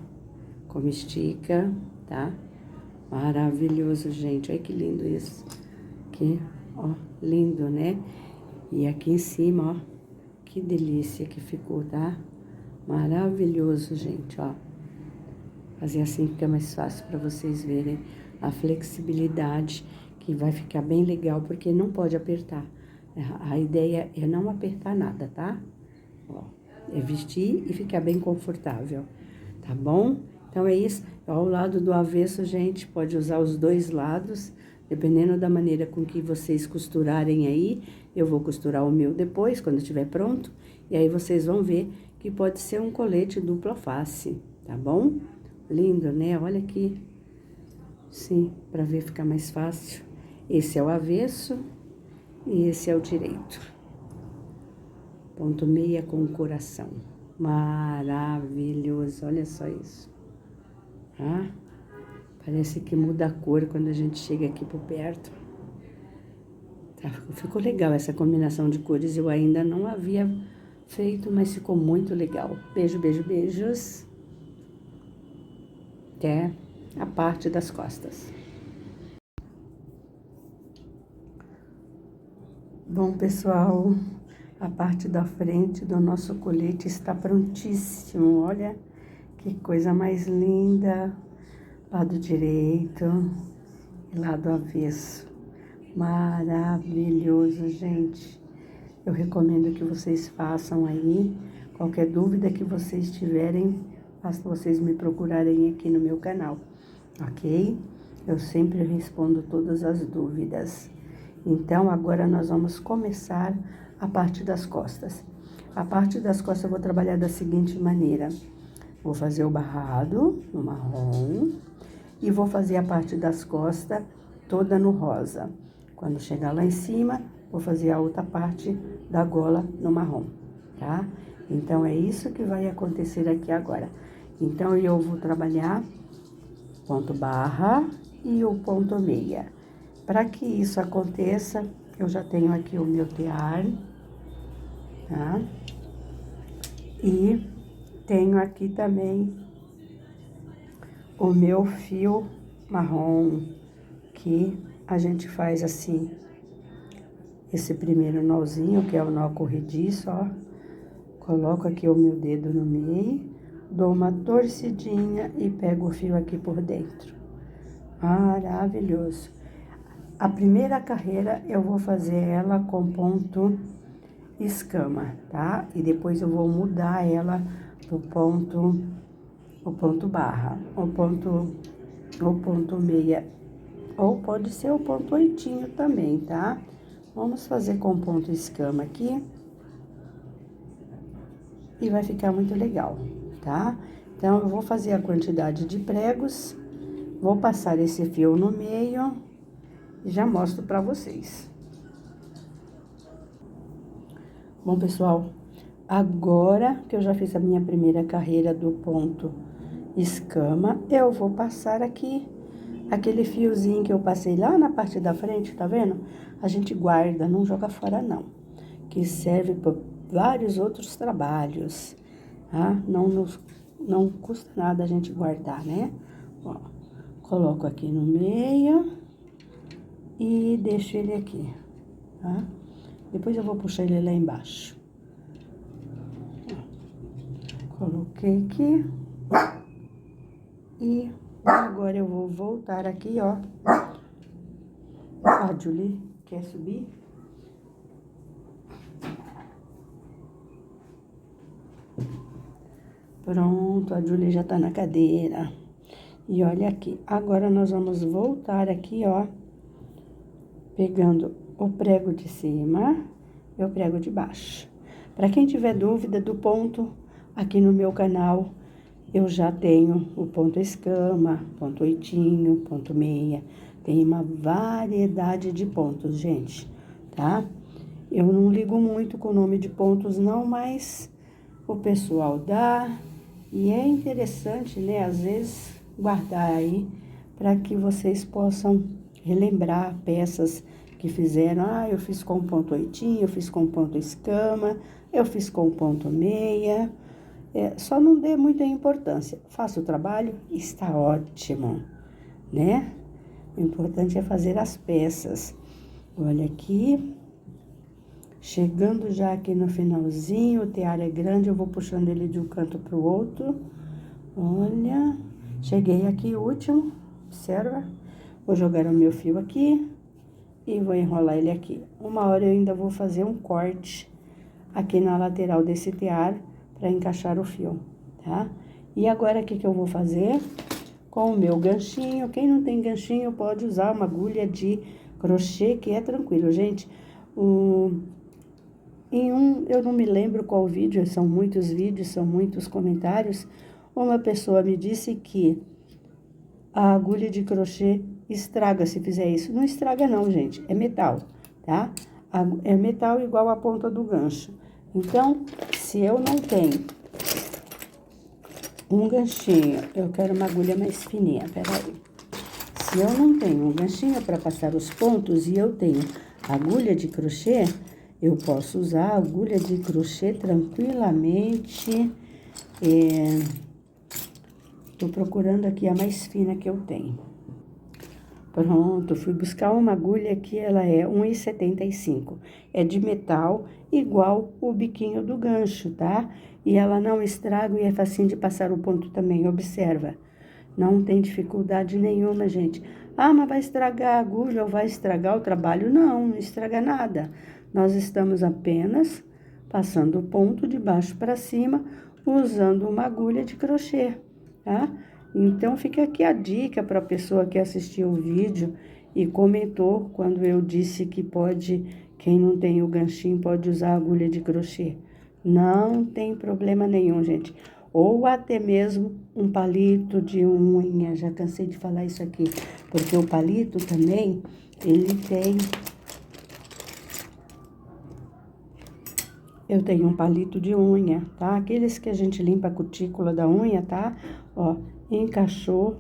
como estica, tá? Maravilhoso, gente. Olha que lindo isso. Aqui, ó, lindo, né? E aqui em cima, ó, que delícia que ficou, tá? Maravilhoso, gente, ó. Fazer assim fica mais fácil para vocês verem a flexibilidade, que vai ficar bem legal, porque não pode apertar. A ideia é não apertar nada, tá? Ó, é vestir e ficar bem confortável, tá bom? Então é isso. Ó, o lado do avesso, gente, pode usar os dois lados, dependendo da maneira com que vocês costurarem aí. Eu vou costurar o meu depois, quando estiver pronto, e aí vocês vão ver que pode ser um colete dupla face, tá bom? Lindo, né? Olha aqui. Sim, para ver ficar mais fácil. Esse é o avesso e esse é o direito. Ponto meia com coração. Maravilhoso, olha só isso. Tá? Parece que muda a cor quando a gente chega aqui por perto. Tá? Ficou legal essa combinação de cores, eu ainda não havia feito, mas ficou muito legal. Beijo, beijo, beijos. Até a parte das costas. Bom, pessoal, a parte da frente do nosso colete está prontíssimo. Olha que coisa mais linda. Lado direito e lado avesso. Maravilhoso, gente. Eu recomendo que vocês façam aí. Qualquer dúvida que vocês tiverem, basta vocês me procurarem aqui no meu canal, ok? Eu sempre respondo todas as dúvidas. Então, agora nós vamos começar a parte das costas. A parte das costas eu vou trabalhar da seguinte maneira. Vou fazer o barrado no marrom e vou fazer a parte das costas toda no rosa. Quando chegar lá em cima, vou fazer a outra parte da gola no marrom, tá? Então, é isso que vai acontecer aqui agora. Então, eu vou trabalhar ponto barra e o ponto meia. Para que isso aconteça, eu já tenho aqui o meu tear, tá? E tenho aqui também o meu fio marrom, que a gente faz assim, esse primeiro nozinho, que é o nó corrediço, ó. Coloco aqui o meu dedo no meio, dou uma torcidinha e pego o fio aqui por dentro. Maravilhoso. A primeira carreira eu vou fazer ela com ponto escama, tá? E depois eu vou mudar ela pro o ponto barra, o ponto meia, ou pode ser o ponto oitinho também, tá? Vamos fazer com ponto escama aqui. E vai ficar muito legal, tá? Então, eu vou fazer a quantidade de pregos, vou passar esse fio no meio e já mostro pra vocês. Bom, pessoal, agora que eu já fiz a minha primeira carreira do ponto escama, eu vou passar aqui aquele fiozinho que eu passei lá na parte da frente, tá vendo? A gente guarda, não joga fora não, que serve para vários outros trabalhos, tá? Não custa nada a gente guardar, né? Ó, coloco aqui no meio e deixo ele aqui, tá? Depois eu vou puxar ele lá embaixo. Ó, coloquei aqui. E agora eu vou voltar aqui, ó. A Julie quer subir? Pronto, a Julie já tá na cadeira. E olha aqui, agora nós vamos voltar aqui, ó, pegando o prego de cima e o prego de baixo. Para quem tiver dúvida do ponto, aqui no meu canal, eu já tenho o ponto escama, ponto oitinho, ponto meia. Tem uma variedade de pontos, gente, tá? Eu não ligo muito com o nome de pontos, não, mas o pessoal dá. E é interessante, né, às vezes, guardar aí, para que vocês possam relembrar peças que fizeram. Ah, eu fiz com ponto oitinho, eu fiz com ponto escama, eu fiz com ponto meia. Só não dê muita importância. Faça o trabalho, está ótimo, né? O importante é fazer as peças. Olha aqui. Chegando já aqui no finalzinho, o tear é grande, eu vou puxando ele de um canto pro outro. Olha, cheguei aqui, último, observa. Vou jogar o meu fio aqui e vou enrolar ele aqui. Uma hora eu ainda vou fazer um corte aqui na lateral desse tear para encaixar o fio, tá? E agora, o que que eu vou fazer? Com o meu ganchinho, quem não tem ganchinho pode usar uma agulha de crochê, que é tranquilo, gente. Eu não me lembro qual vídeo, são muitos vídeos, são muitos comentários, uma pessoa me disse que a agulha de crochê estraga se fizer isso. Não estraga não, gente, é metal, tá? É metal igual a ponta do gancho. Então, se eu não tenho um ganchinho, eu quero uma agulha mais fininha, peraí. Se eu não tenho um ganchinho para passar os pontos e eu tenho agulha de crochê, eu posso usar a agulha de crochê tranquilamente. Tô procurando aqui a mais fina que eu tenho. Pronto, fui buscar uma agulha que ela é 1,75. É de metal, igual o biquinho do gancho, tá? E ela não estraga e é facinho de passar o ponto também, observa. Não tem dificuldade nenhuma, gente. Ah, mas vai estragar a agulha ou vai estragar o trabalho? Não, não estraga nada. Nós estamos apenas passando o ponto de baixo para cima, usando uma agulha de crochê, tá? Então, fica aqui a dica para a pessoa que assistiu o vídeo e comentou quando eu disse que pode, quem não tem o ganchinho pode usar a agulha de crochê. Não tem problema nenhum, gente. Ou até mesmo um palito de unha, já cansei de falar isso aqui, porque o palito também, ele tem... Eu tenho um palito de unha, tá? Aqueles que a gente limpa a cutícula da unha, tá? Ó, encaixou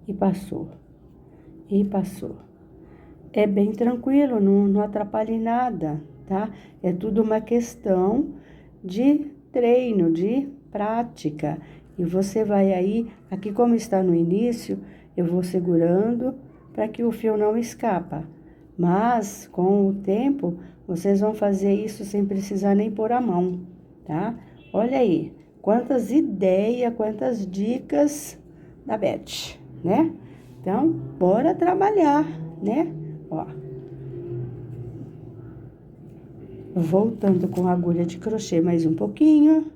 e passou. E passou. É bem tranquilo, não atrapalha em nada, tá? É tudo uma questão de treino, de prática. E você vai aí, aqui como está no início, eu vou segurando para que o fio não escapa. Mas, com o tempo, vocês vão fazer isso sem precisar nem pôr a mão, tá? Olha aí, quantas ideias, quantas dicas da Beth, né? Então, bora trabalhar, né? Ó. Voltando com a agulha de crochê mais um pouquinho,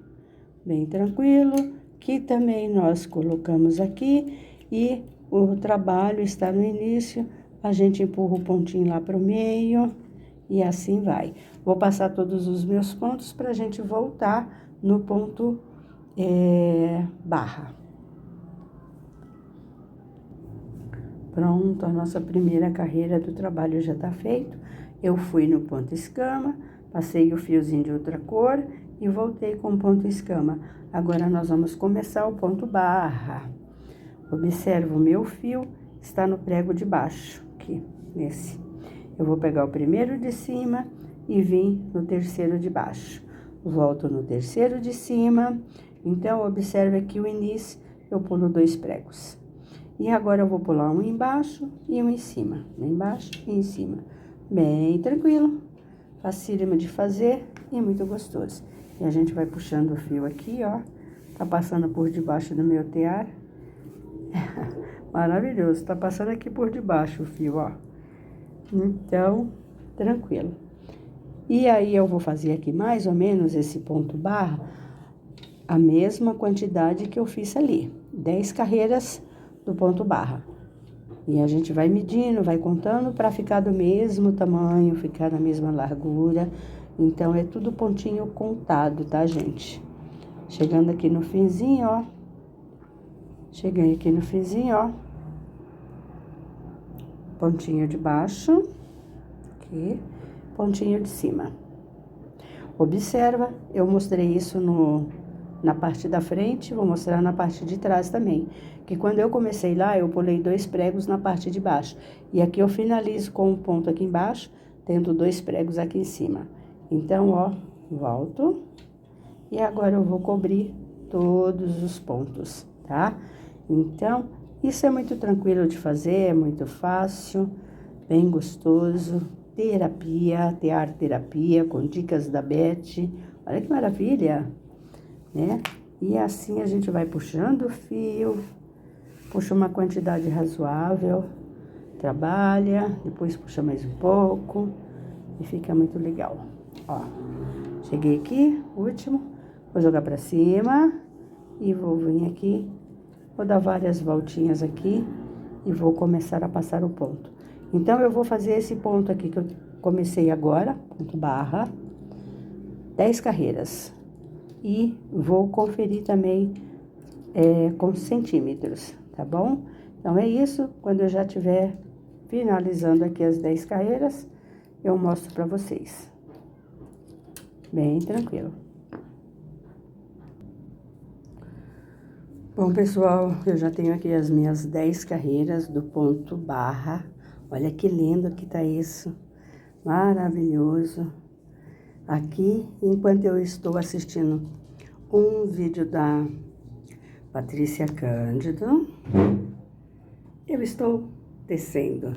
bem tranquilo, que também nós colocamos aqui e o trabalho está no início, a gente empurra o pontinho lá para o meio e assim vai. Vou passar todos os meus pontos para a gente voltar no ponto barra. Pronto, a nossa primeira carreira do trabalho já tá feito. Eu fui no ponto escama, passei o fiozinho de outra cor e voltei com o ponto escama. Agora, nós vamos começar o ponto barra. Observa, o meu fio está no prego de baixo, aqui, nesse. Eu vou pegar o primeiro de cima e vim no terceiro de baixo. Volto no terceiro de cima. Então, observe aqui o início, eu pulo 2 pregos. E agora, eu vou pular um embaixo e um em cima. Um embaixo e em cima. Bem tranquilo, facílimo de fazer e muito gostoso. E a gente vai puxando o fio aqui, ó. Tá passando por debaixo do meu tear. Maravilhoso, tá passando aqui por debaixo o fio, ó. Então, tranquilo. E aí, eu vou fazer aqui mais ou menos esse ponto barra, a mesma quantidade que eu fiz ali. 10 carreiras do ponto barra. E a gente vai medindo, vai contando para ficar do mesmo tamanho, ficar na mesma largura. Então, é tudo pontinho contado, tá, gente? Chegando aqui no finzinho, ó. Cheguei aqui no finzinho, ó. Pontinho de baixo. Aqui. Pontinho de cima. Observa, eu mostrei isso na parte da frente, vou mostrar na parte de trás também. Que quando eu comecei lá, eu pulei 2 pregos na parte de baixo. E aqui eu finalizo com um ponto aqui embaixo, tendo 2 pregos aqui em cima. Então, ó, volto. E agora eu vou cobrir todos os pontos, tá? Então, isso é muito tranquilo de fazer, é muito fácil, bem gostoso. terapia, tear terapia, com dicas da Beth. Olha que maravilha, né? E assim a gente vai puxando o fio, puxa uma quantidade razoável, trabalha, depois puxa mais um pouco e fica muito legal. Ó, cheguei aqui, último, vou jogar pra cima e vou vir aqui, vou dar várias voltinhas aqui e vou começar a passar o ponto. Então, eu vou fazer esse ponto aqui que eu comecei agora, ponto barra, 10 carreiras. E vou conferir também com centímetros, tá bom? Então, é isso. Quando eu já tiver finalizando aqui as 10 carreiras, eu mostro pra vocês. Bem tranquilo. Bom, pessoal, eu já tenho aqui as minhas 10 carreiras do ponto barra. Olha que lindo que tá isso. Maravilhoso. Aqui, enquanto eu estou assistindo um vídeo da Patrícia Cândido, eu estou tecendo.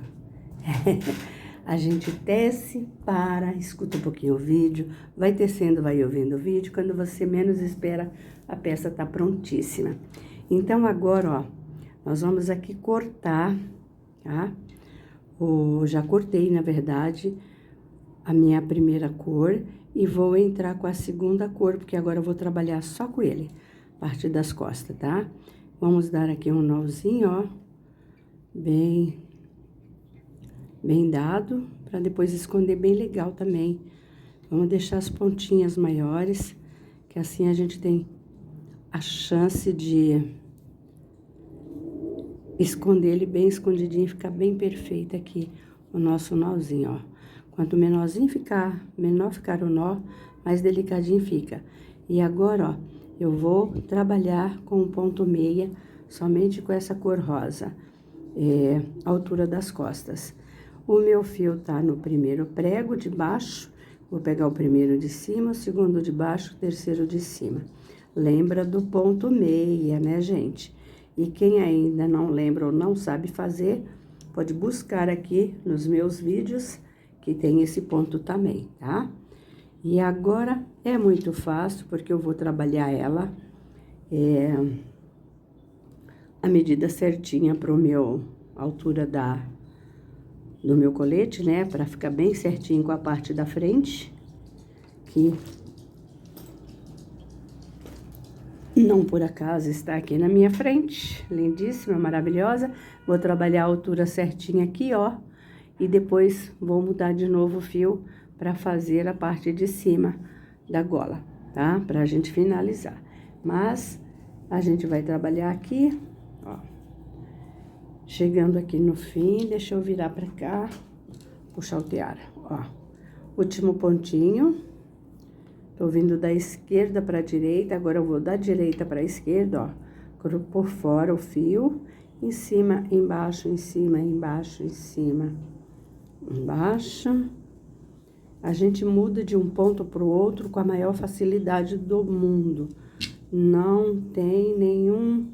A gente tece, para, escuta um pouquinho o vídeo, vai tecendo, vai ouvindo o vídeo. Quando você menos espera, a peça tá prontíssima. Então, agora, ó, nós vamos aqui cortar, tá? Já cortei, na verdade, a minha primeira cor e vou entrar com a segunda cor, porque agora eu vou trabalhar só com ele, parte das costas, tá? Vamos dar aqui um nozinho, ó, bem dado, para depois esconder bem legal também. Vamos deixar as pontinhas maiores, que assim a gente tem a chance de esconder ele bem escondidinho, ficar bem perfeito aqui o nosso nozinho, ó. Quanto menorzinho ficar, menor ficar o nó, mais delicadinho fica. E agora, ó, eu vou trabalhar com o ponto meia, somente com essa cor rosa, altura das costas. O meu fio tá no primeiro prego de baixo, vou pegar o primeiro de cima, o segundo de baixo, o terceiro de cima. Lembra do ponto meia, né, gente? E quem ainda não lembra ou não sabe fazer, pode buscar aqui nos meus vídeos, que tem esse ponto também, tá? E agora é muito fácil, porque eu vou trabalhar ela a medida certinha pro meu altura do meu colete, né? Pra ficar bem certinho com a parte da frente, que não por acaso está aqui na minha frente, lindíssima, maravilhosa. Vou trabalhar a altura certinha aqui, ó, e depois vou mudar de novo o fio para fazer a parte de cima da gola, tá? Pra gente finalizar. Mas a gente vai trabalhar aqui, ó. Chegando aqui no fim, deixa eu virar pra cá, puxar o tiara, ó. Último pontinho. Tô vindo da esquerda pra direita, agora eu vou da direita pra esquerda, ó. Por fora o fio, em cima, embaixo, em cima, embaixo, em cima, embaixo. A gente muda de um ponto pro outro com a maior facilidade do mundo. Não tem nenhum...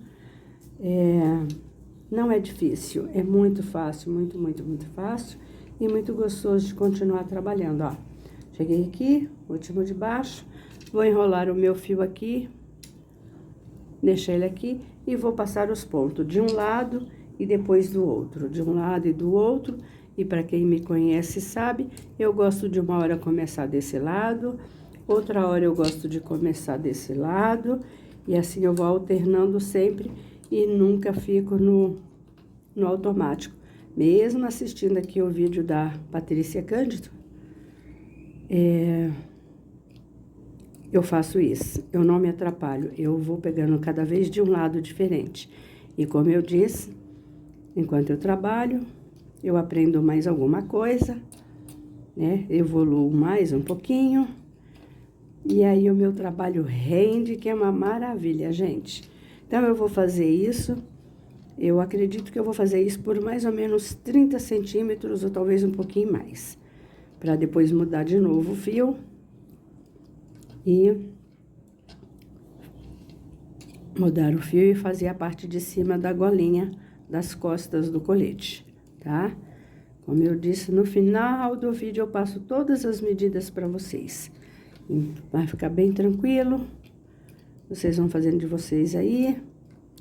não é difícil, é muito fácil, muito, muito, muito fácil. E muito gostoso de continuar trabalhando, ó. Cheguei aqui, último de baixo, vou enrolar o meu fio aqui, deixar ele aqui e vou passar os pontos de um lado e depois do outro, de um lado e do outro. E para quem me conhece sabe, eu gosto de uma hora começar desse lado, outra hora eu gosto de começar desse lado, e assim eu vou alternando sempre e nunca fico no automático. Mesmo assistindo aqui o vídeo da Patrícia Cândido, eu faço isso, eu não me atrapalho, eu vou pegando cada vez de um lado diferente. E como eu disse, enquanto eu trabalho, eu aprendo mais alguma coisa, né? Evoluo mais um pouquinho, e aí o meu trabalho rende, que é uma maravilha, gente. Então, eu vou fazer isso, eu acredito que eu vou fazer isso por mais ou menos 30 centímetros, ou talvez um pouquinho mais, para depois mudar de novo o fio e mudar o fio e fazer a parte de cima da golinha das costas do colete, tá? Como eu disse, no final do vídeo eu passo todas as medidas para vocês. Vai ficar bem tranquilo. Vocês vão fazendo de vocês aí.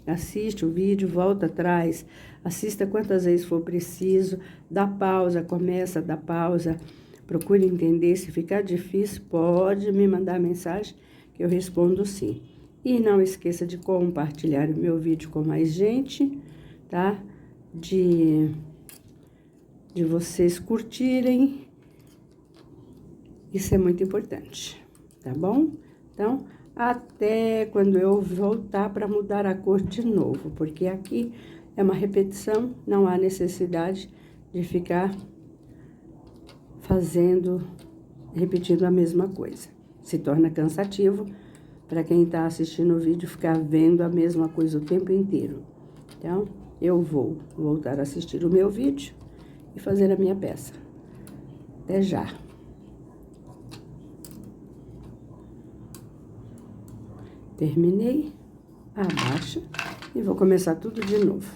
Assiste o vídeo, volta atrás, assista quantas vezes for preciso, dá pausa, começa, dá pausa, procure entender. Se ficar difícil, pode me mandar mensagem que eu respondo sim. E não esqueça de compartilhar o meu vídeo com mais gente, tá? De vocês curtirem. Isso é muito importante, tá bom? Então, até quando eu voltar para mudar a cor de novo, porque aqui é uma repetição, não há necessidade de ficar repetindo a mesma coisa. Se torna cansativo para quem está assistindo o vídeo ficar vendo a mesma coisa o tempo inteiro. Então, eu vou voltar a assistir o meu vídeo e fazer a minha peça. Até já! Terminei, abaixa e vou começar tudo de novo.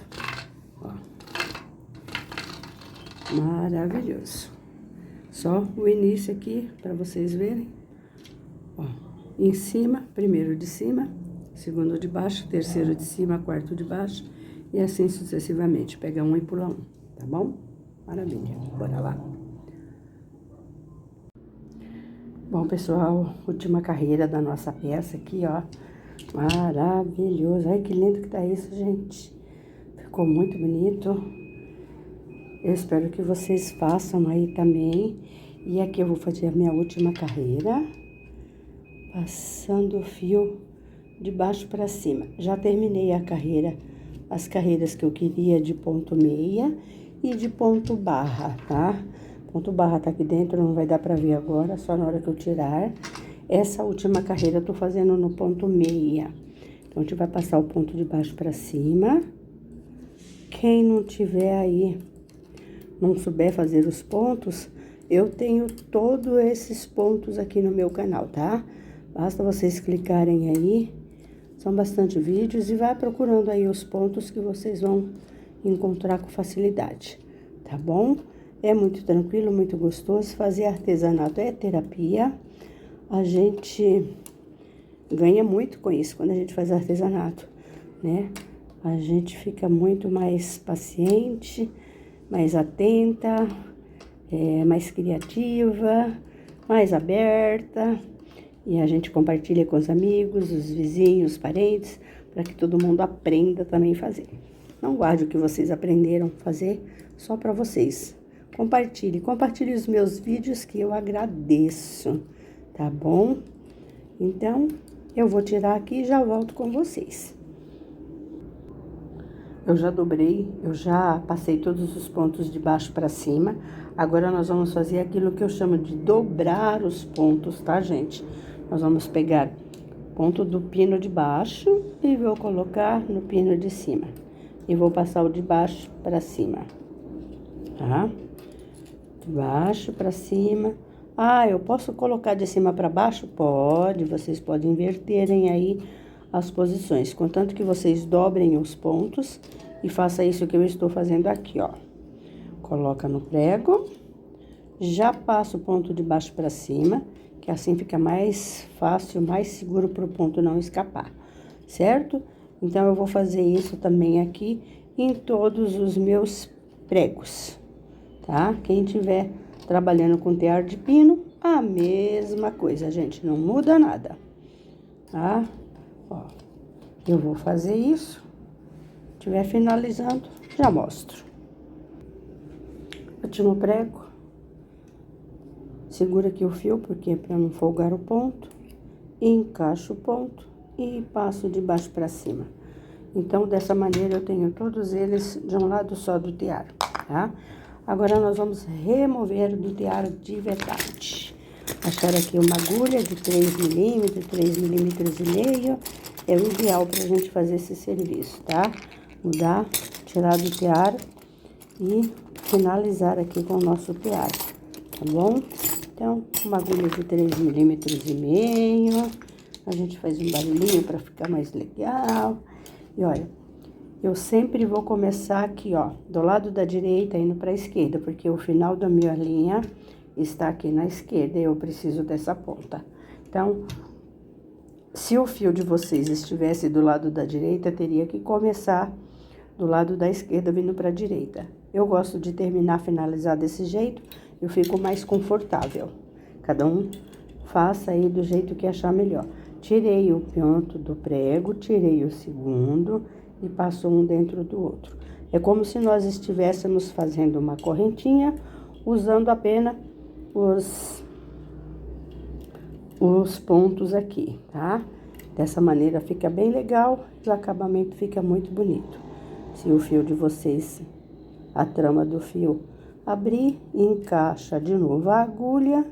Ó. Maravilhoso. Só o início aqui, para vocês verem. Ó, em cima, primeiro de cima, segundo de baixo, terceiro de cima, quarto de baixo, e assim sucessivamente. Pega um e pula um, tá bom? Maravilha. Bora lá. Bom, pessoal, última carreira da nossa peça aqui, ó. Maravilhoso. Ai, que lindo que tá isso, gente. Ficou muito bonito. Eu espero que vocês façam aí também. E aqui eu vou fazer a minha última carreira, passando o fio de baixo para cima. Já terminei a carreira, as carreiras que eu queria de ponto meia e de ponto barra, tá? Ponto barra tá aqui dentro, não vai dar pra ver agora, só na hora que eu tirar. Essa última carreira eu tô fazendo no ponto meia. Então, a gente vai passar o ponto de baixo pra cima. Quem não tiver aí, não souber fazer os pontos, eu tenho todos esses pontos aqui no meu canal, tá? Basta vocês clicarem aí, são bastante vídeos, e vai procurando aí os pontos que vocês vão encontrar com facilidade, tá bom? É muito tranquilo, muito gostoso. Fazer artesanato é terapia. A gente ganha muito com isso quando a gente faz artesanato, né? A gente fica muito mais paciente, mais atenta, mais criativa, mais aberta. E a gente compartilha com os amigos, os vizinhos, os parentes, para que todo mundo aprenda também a fazer. Não guarde o que vocês aprenderam a fazer só para vocês. Compartilhe os meus vídeos que eu agradeço, tá bom? Então, eu vou tirar aqui e já volto com vocês. Eu já dobrei, eu já passei todos os pontos de baixo para cima. Agora, nós vamos fazer aquilo que eu chamo de dobrar os pontos, tá, gente? Nós vamos pegar ponto do pino de baixo e vou colocar no pino de cima. E vou passar o de baixo para cima, tá? De baixo para cima. Ah, eu posso colocar de cima para baixo? Pode, vocês podem inverterem aí as posições, contanto que vocês dobrem os pontos e faça isso que eu estou fazendo aqui, ó. Coloca no prego, já passa o ponto de baixo para cima, que assim fica mais fácil, mais seguro para o ponto não escapar, certo? Então, eu vou fazer isso também aqui em todos os meus pregos, tá? Quem tiver trabalhando com tear de pino, a mesma coisa, gente, não muda nada, tá? Ó, eu vou fazer isso, estiver finalizando, já mostro. Último prego, segura aqui o fio, porque é para não folgar o ponto, encaixo o ponto e passo de baixo para cima. Então, dessa maneira, eu tenho todos eles de um lado só do tear, tá? Agora, nós vamos remover do tear de verdade. Achar aqui uma agulha de 3 milímetros, 3 milímetros e meio, é o ideal pra gente fazer esse serviço, tá? Mudar, tirar do tear e finalizar aqui com o nosso tear, tá bom? Então, uma agulha de 3 milímetros e meio, a gente faz um barulhinho pra ficar mais legal. E olha, eu sempre vou começar aqui, ó, do lado da direita indo pra esquerda, porque o final da minha linha está aqui na esquerda e eu preciso dessa ponta. Então, se o fio de vocês estivesse do lado da direita, teria que começar do lado da esquerda vindo pra direita. Eu gosto de terminar, finalizar desse jeito, eu fico mais confortável. Cada um faça aí do jeito que achar melhor. Tirei o ponto do prego, tirei o segundo e passo um dentro do outro. É como se nós estivéssemos fazendo uma correntinha, usando apenas os pontos aqui, tá? Dessa maneira fica bem legal e o acabamento fica muito bonito. Se o fio de vocês, a trama do fio abrir, encaixa de novo a agulha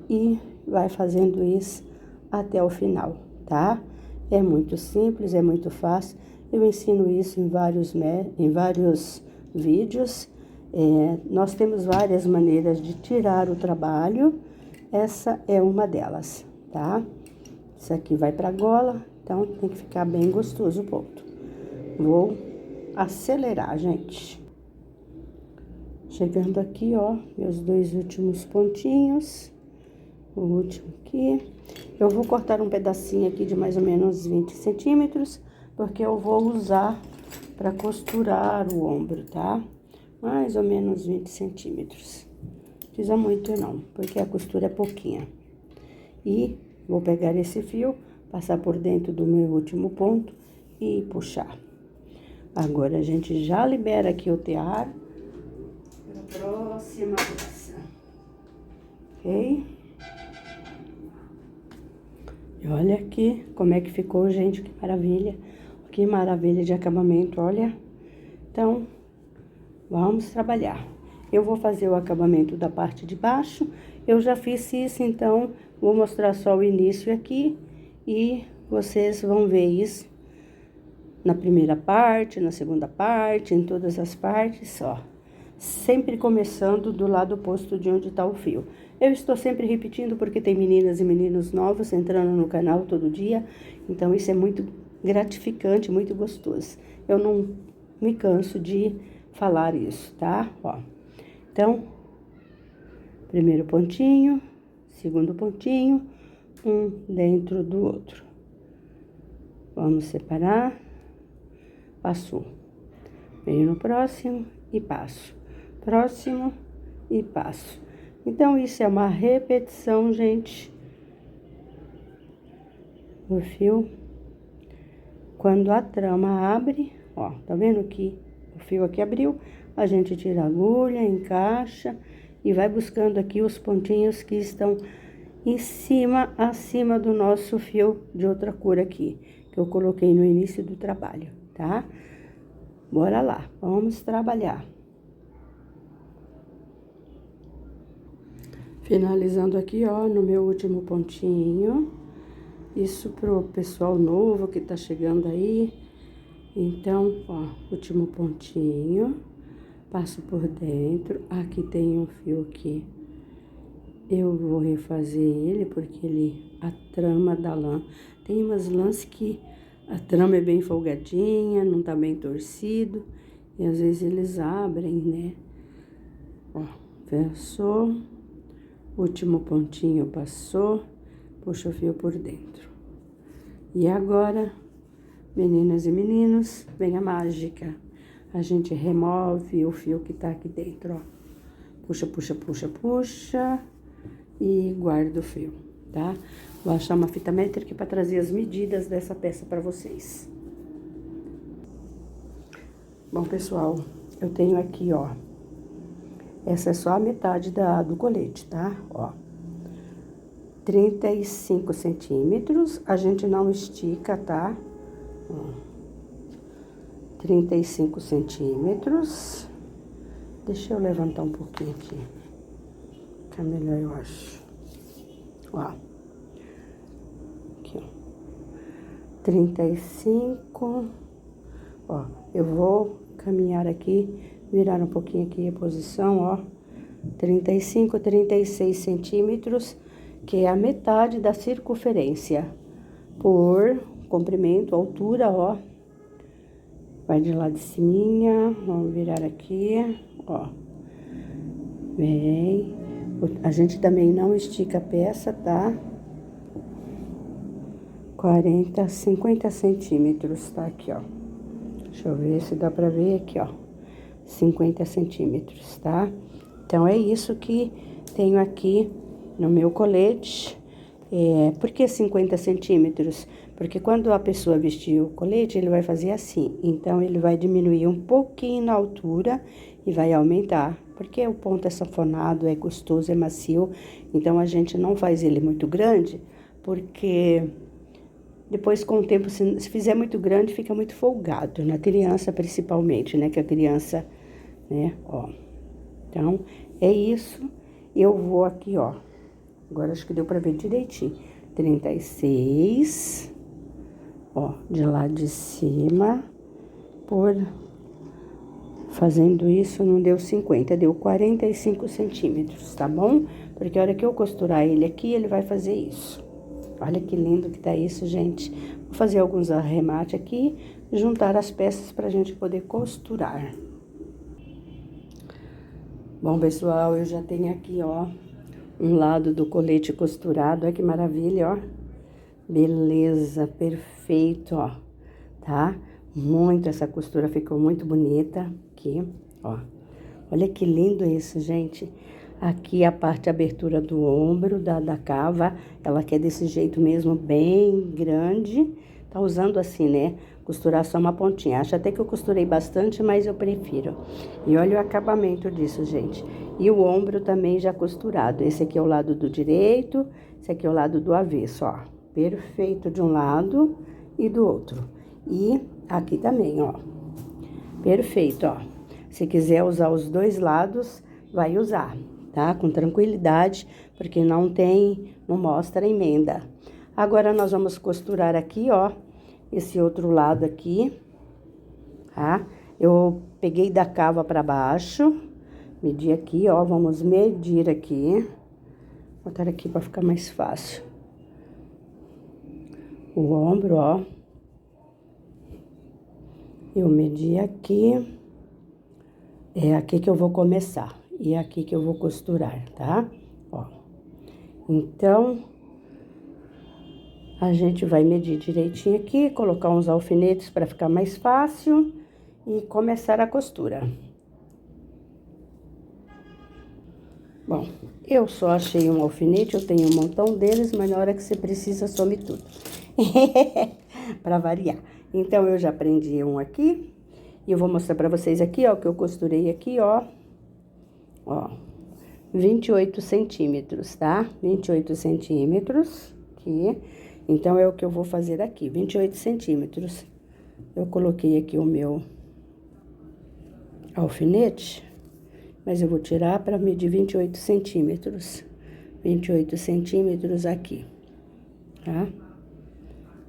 e vai fazendo isso até o final, tá? É muito simples, é muito fácil. Eu ensino isso em vários vídeos. Nós temos várias maneiras de tirar o trabalho. Essa é uma delas, tá? Isso aqui vai pra gola, então tem que ficar bem gostoso o ponto. Vou acelerar, gente. Chegando aqui, ó, meus 2 últimos pontinhos. O último aqui. Eu vou cortar um pedacinho aqui de mais ou menos 20 centímetros, porque eu vou usar para costurar o ombro, tá? Mais ou menos 20 centímetros. Não precisa muito não, porque a costura é pouquinha. E vou pegar esse fio, passar por dentro do meu último ponto e puxar. Agora a gente já libera aqui o tear para a próxima peça. Ok? E olha aqui como é que ficou, gente, que maravilha. Que maravilha de acabamento, olha. Então, vamos trabalhar. Eu vou fazer o acabamento da parte de baixo. Eu já fiz isso, então, vou mostrar só o início aqui. E vocês vão ver isso na primeira parte, na segunda parte, em todas as partes, ó. Sempre começando do lado oposto de onde tá o fio. Eu estou sempre repetindo porque tem meninas e meninos novos entrando no canal todo dia. Então, isso é muito gratificante, muito gostoso. Eu não me canso de falar isso, tá? Ó. Então, primeiro pontinho, segundo pontinho, um dentro do outro. Vamos separar. Passou. Venho no próximo e passo. Próximo e passo. Então, isso é uma repetição, gente. O fio, quando a trama abre, ó, tá vendo que o fio aqui abriu? A gente tira a agulha, encaixa e vai buscando aqui os pontinhos que estão em cima, acima do nosso fio de outra cor aqui, que eu coloquei no início do trabalho, tá? Bora lá, vamos trabalhar. Finalizando aqui, ó, no meu último pontinho. Isso pro pessoal novo que tá chegando aí. Então, ó, último pontinho. Passo por dentro. Aqui tem um fio aqui. Eu vou refazer ele, porque a trama da lã... Tem umas lãs que a trama é bem folgadinha, não tá bem torcido. E às vezes eles abrem, né? Ó, passou. Último pontinho passou. Puxa o fio por dentro. E agora, meninas e meninos, vem a mágica. A gente remove o fio que tá aqui dentro, ó. Puxa, puxa, puxa, puxa. E guarda o fio, tá? Vou achar uma fita métrica para trazer as medidas dessa peça para vocês. Bom, pessoal, eu tenho aqui, ó. Essa é só a metade do colete, tá? Ó. 35 centímetros. A gente não estica, tá? Ó. 35 centímetros. Deixa eu levantar um pouquinho aqui. Fica melhor, eu acho. Ó. Aqui, ó. 35. Ó, eu vou caminhar aqui, virar um pouquinho aqui a posição, ó. 35, 36 centímetros, que é a metade da circunferência. Por comprimento, altura, ó. Vai de lá de cima, vamos virar aqui, ó. Vem. A gente também não estica a peça, tá? 50 centímetros, tá? Aqui, ó. Deixa eu ver se dá pra ver aqui, ó. 50 centímetros, tá? Então, é isso que tenho aqui no meu colete. Por que 50 centímetros? Porque quando a pessoa vestir o colete, ele vai fazer assim. Então, ele vai diminuir um pouquinho na altura e vai aumentar. Porque o ponto é sanfonado, é gostoso, é macio. Então, a gente não faz ele muito grande, porque depois, com o tempo, se fizer muito grande, fica muito folgado. Na criança, principalmente, né? Que a criança, né? Ó. Então, é isso. Eu vou aqui, ó. Agora, acho que deu pra ver direitinho. 36, ó, de lá de cima, fazendo isso, não deu 50, deu 45 centímetros, tá bom? Porque a hora que eu costurar ele aqui, ele vai fazer isso. Olha que lindo que tá isso, gente. Vou fazer alguns arremates aqui, juntar as peças pra gente poder costurar. Bom, pessoal, eu já tenho aqui, ó, um lado do colete costurado. Olha que maravilha, ó. Beleza, perfeito, ó, tá? Muito, essa costura ficou muito bonita aqui, ó. Olha que lindo isso, gente. Aqui a parte de abertura do ombro da cava, ela quer desse jeito mesmo, bem grande. Tá usando assim, né? Costurar só uma pontinha. Acho até que eu costurei bastante, mas eu prefiro. E olha o acabamento disso, gente. E o ombro também já costurado. Esse aqui é o lado do direito, esse aqui é o lado do avesso, ó. Perfeito de um lado e do outro. E aqui também, ó. Perfeito, ó. Se quiser usar os dois lados, vai usar, tá? Com tranquilidade, porque não mostra a emenda. Agora, nós vamos costurar aqui, ó, esse outro lado aqui, tá? Eu peguei da cava pra baixo, medi aqui, ó, vamos medir aqui. Vou botar aqui pra ficar mais fácil. O ombro, ó. Eu medi aqui. É aqui que eu vou começar. E é aqui que eu vou costurar, tá? Ó. Então, a gente vai medir direitinho aqui, colocar uns alfinetes para ficar mais fácil e começar a costura. Bom, eu só achei um alfinete, eu tenho um montão deles, mas na hora que você precisa, some tudo. Para variar. Então, eu já prendi um aqui. E eu vou mostrar pra vocês aqui, ó, que eu costurei aqui, ó. Ó, 28 centímetros, tá? 28 centímetros aqui. Então, é o que eu vou fazer aqui, 28 centímetros. Eu coloquei aqui o meu alfinete, mas eu vou tirar pra medir 28 centímetros. 28 centímetros aqui, tá?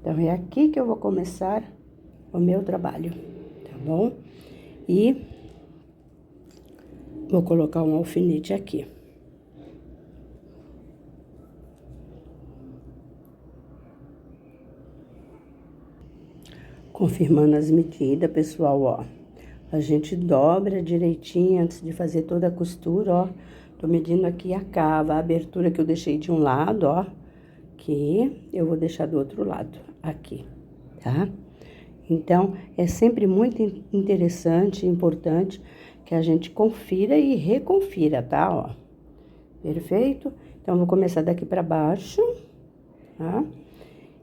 Então, é aqui que eu vou começar o meu trabalho. Tá bom? E vou colocar um alfinete aqui. Confirmando as medidas, pessoal, ó. A gente dobra direitinho antes de fazer toda a costura, ó. Tô medindo aqui a cava, a abertura que eu deixei de um lado, ó. Que eu vou deixar do outro lado, aqui, tá? Então, é sempre muito interessante e importante que a gente confira e reconfira, tá? Ó, perfeito? Então, vou começar daqui pra baixo, tá?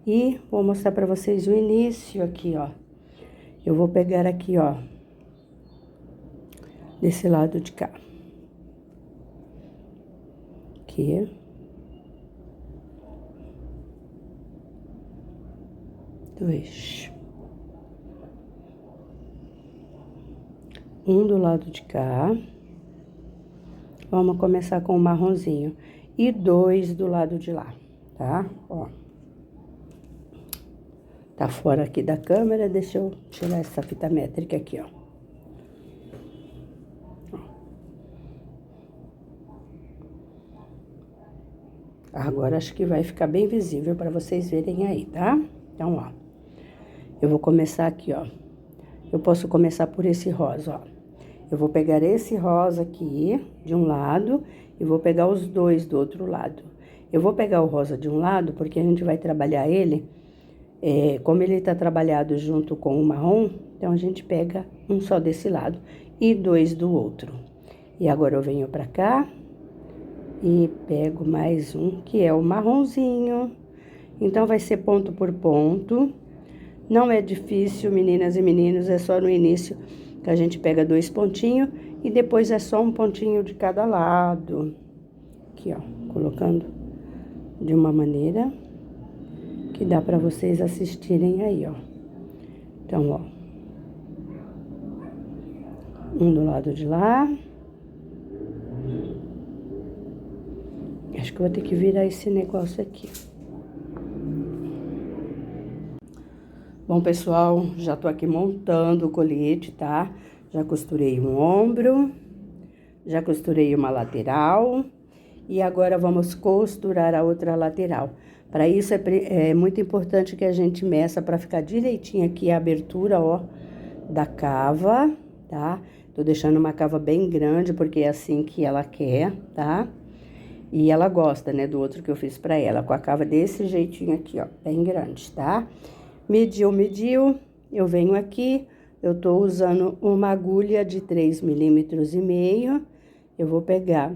E vou mostrar pra vocês o início aqui, ó. Eu vou pegar aqui, ó, desse lado de cá. Aqui. Dois. Um do lado de cá. Vamos começar com o marronzinho. E dois do lado de lá, tá? Ó. Tá fora aqui da câmera, deixa eu tirar essa fita métrica aqui, ó. Agora, acho que vai ficar bem visível pra vocês verem aí, tá? Então, ó. Eu vou começar aqui, ó. eu posso começar por esse rosa, ó. Eu vou pegar esse rosa aqui, de um lado, e vou pegar os dois do outro lado. Eu vou pegar o rosa de um lado, porque a gente vai trabalhar ele, como ele tá trabalhado junto com o marrom, então a gente pega um só desse lado e dois do outro. E agora eu venho pra cá e pego mais um, que é o marronzinho. Então, vai ser ponto por ponto. Não é difícil, meninas e meninos, é só no início que a gente pega 2 pontinhos e depois é só um pontinho de cada lado. Aqui, ó, colocando de uma maneira que dá pra vocês assistirem aí, ó. Então, ó, um do lado de lá. Acho que eu vou ter que virar esse negócio aqui. Bom, pessoal, já tô aqui montando o colete, tá? Já costurei um ombro, já costurei uma lateral e agora vamos costurar a outra lateral. Para isso é muito importante que a gente meça para ficar direitinho aqui a abertura, ó, da cava, tá? Tô deixando uma cava bem grande porque é assim que ela quer, tá? E ela gosta, né, do outro que eu fiz pra ela, com a cava desse jeitinho aqui, ó, bem grande, tá? Mediu, eu venho aqui, eu tô usando uma agulha de 3,5 milímetros. Eu vou pegar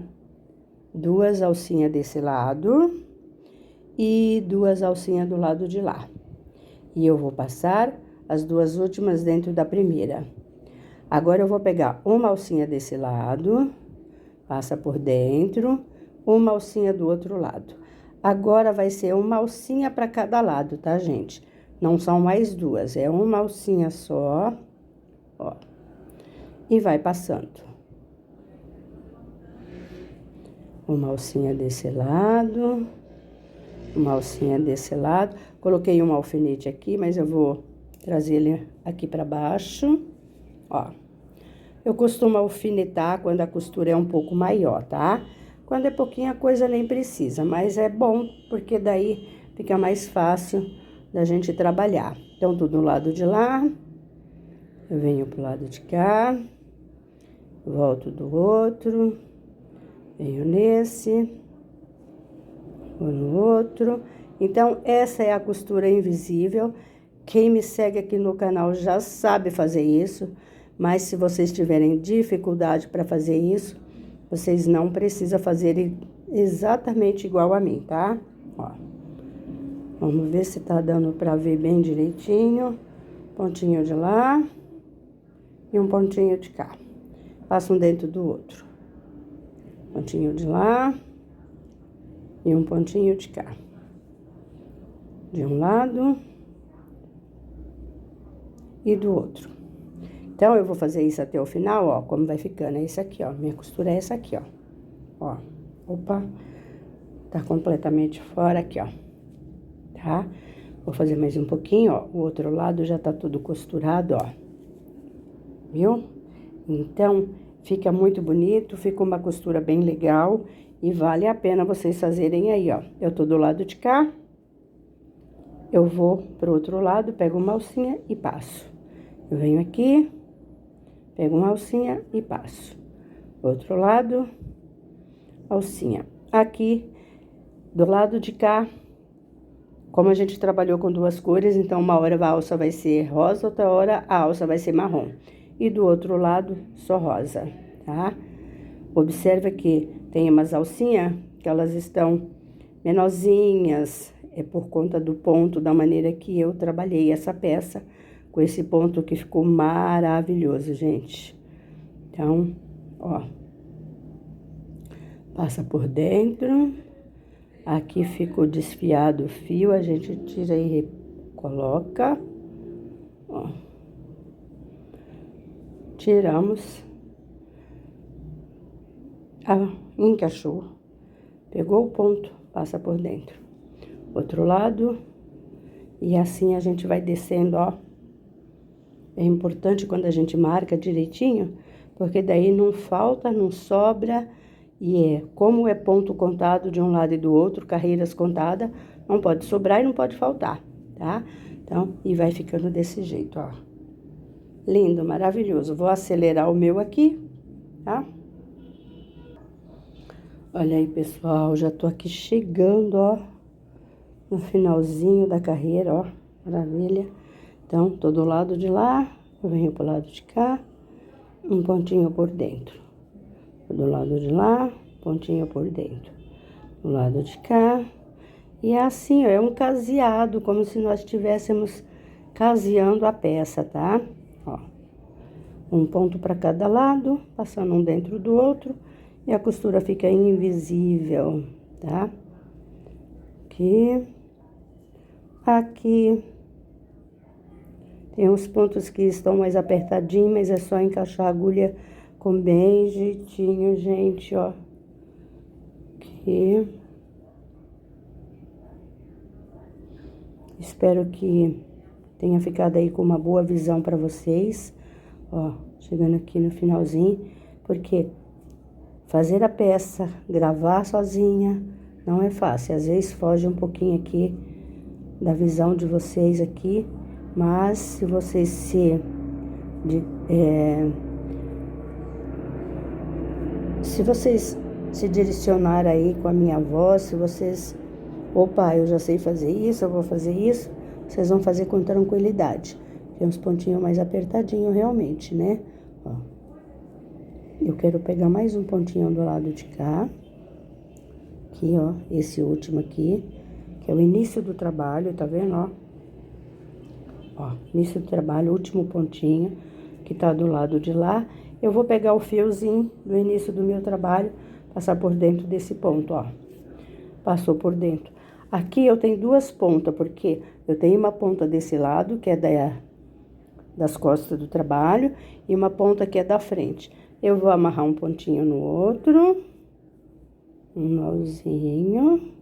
2 alcinhas desse lado e 2 alcinhas do lado de lá. E eu vou passar as 2 últimas dentro da primeira. Agora eu vou pegar uma alcinha desse lado, passa por dentro, uma alcinha do outro lado. Agora vai ser uma alcinha para cada lado, tá, gente? Não são mais 2, é uma alcinha só, ó. E vai passando. Uma alcinha desse lado, uma alcinha desse lado. Coloquei um alfinete aqui, mas eu vou trazer ele aqui para baixo, ó. Eu costumo alfinetar quando a costura é um pouco maior, tá? Quando é pouquinha coisa nem precisa, mas é bom porque daí fica mais fácil da gente trabalhar. Então, tudo do lado de lá, eu venho pro lado de cá, volto do outro, venho nesse, vou no outro. Então, essa é a costura invisível. Quem me segue aqui no canal já sabe fazer isso, mas se vocês tiverem dificuldade para fazer isso, vocês não precisam fazer exatamente igual a mim, tá? Ó. Vamos ver se tá dando pra ver bem direitinho. Pontinho de lá e um pontinho de cá. Passa um dentro do outro. Pontinho de lá e um pontinho de cá. De um lado e do outro. Então, eu vou fazer isso até o final, ó, como vai ficando. É esse aqui, ó. Minha costura é essa aqui, ó. Ó. Opa. Tá completamente fora aqui, ó. Tá? Vou fazer mais um pouquinho, ó. O outro lado já tá tudo costurado, ó. Viu? Então, fica muito bonito, fica uma costura bem legal e vale a pena vocês fazerem aí, ó. Eu tô do lado de cá, eu vou pro outro lado, pego uma alcinha e passo. Eu venho aqui, pego uma alcinha e passo. Outro lado, alcinha. Aqui, do lado de cá, como a gente trabalhou com 2 cores, então uma hora a alça vai ser rosa, outra hora a alça vai ser marrom. E do outro lado, só rosa, tá? Observa que tem umas alcinhas que elas estão menorzinhas, é por conta do ponto, da maneira que eu trabalhei essa peça, com esse ponto que ficou maravilhoso, gente. Então, ó, passa por dentro, aqui ficou desfiado o fio, a gente tira e coloca, ó. Tiramos, encaixou, pegou o ponto, passa por dentro. Outro lado, e assim a gente vai descendo, ó. É importante quando a gente marca direitinho, porque daí não falta, não sobra, e como é ponto contado de um lado e do outro, carreiras contadas, não pode sobrar e não pode faltar, tá? Então, e vai ficando desse jeito, ó. Lindo, maravilhoso. Vou acelerar o meu aqui, tá? Olha aí, pessoal, já tô aqui chegando, ó, no finalzinho da carreira, ó, maravilha. Então, tô do lado de lá, eu venho pro lado de cá, um pontinho por dentro. Do lado de lá, pontinho por dentro. Do lado de cá. E é assim, ó, é um caseado, como se nós estivéssemos caseando a peça, tá? Ó, um ponto para cada lado, passando um dentro do outro, e a costura fica invisível, tá? Aqui, aqui. Tem uns pontos que estão mais apertadinhos, mas é só encaixar a agulha com bem jeitinho, gente, ó. Aqui. Espero que tenha ficado aí com uma boa visão para vocês. Ó, chegando aqui no finalzinho, porque fazer a peça, gravar sozinha, não é fácil. Às vezes foge um pouquinho aqui da visão de vocês aqui, mas se vocês se vocês se direcionar aí com a minha voz, se vocês, opa, eu já sei fazer isso, eu vou fazer isso, vocês vão fazer com tranquilidade. Tem uns pontinhos mais apertadinhos realmente, né? Ó. Eu quero pegar mais um pontinho do lado de cá. Aqui, ó, esse último aqui, que é o início do trabalho, tá vendo, ó? Ó, início do trabalho, último pontinho, que tá do lado de lá. Eu vou pegar o fiozinho do início do meu trabalho, passar por dentro desse ponto, ó. Passou por dentro. Aqui eu tenho duas pontas, porque eu tenho uma ponta desse lado, que é das costas do trabalho, e uma ponta que é da frente. Eu vou amarrar um pontinho no outro, um nozinho,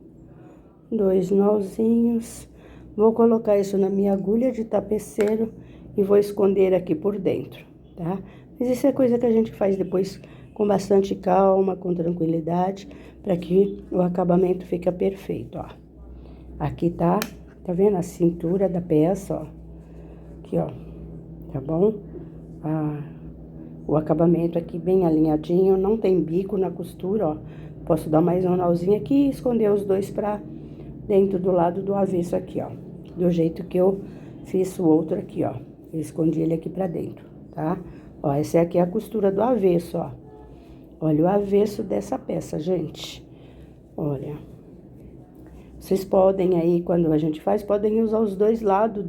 dois nozinhos. Vou colocar isso na minha agulha de tapeceiro e vou esconder aqui por dentro, tá? Mas isso é coisa que a gente faz depois com bastante calma, com tranquilidade, para que o acabamento fique perfeito, ó. Aqui tá vendo a cintura da peça, ó? Aqui, ó, tá bom? O acabamento aqui bem alinhadinho, não tem bico na costura, ó. Posso dar mais um nozinho aqui e esconder os dois pra dentro do lado do avesso aqui, ó. Do jeito que eu fiz o outro aqui, ó. Eu escondi ele aqui pra dentro, tá? Ó, essa aqui é a costura do avesso, ó. Olha o avesso dessa peça, gente. Olha. Vocês podem aí, quando a gente faz, podem usar os dois lados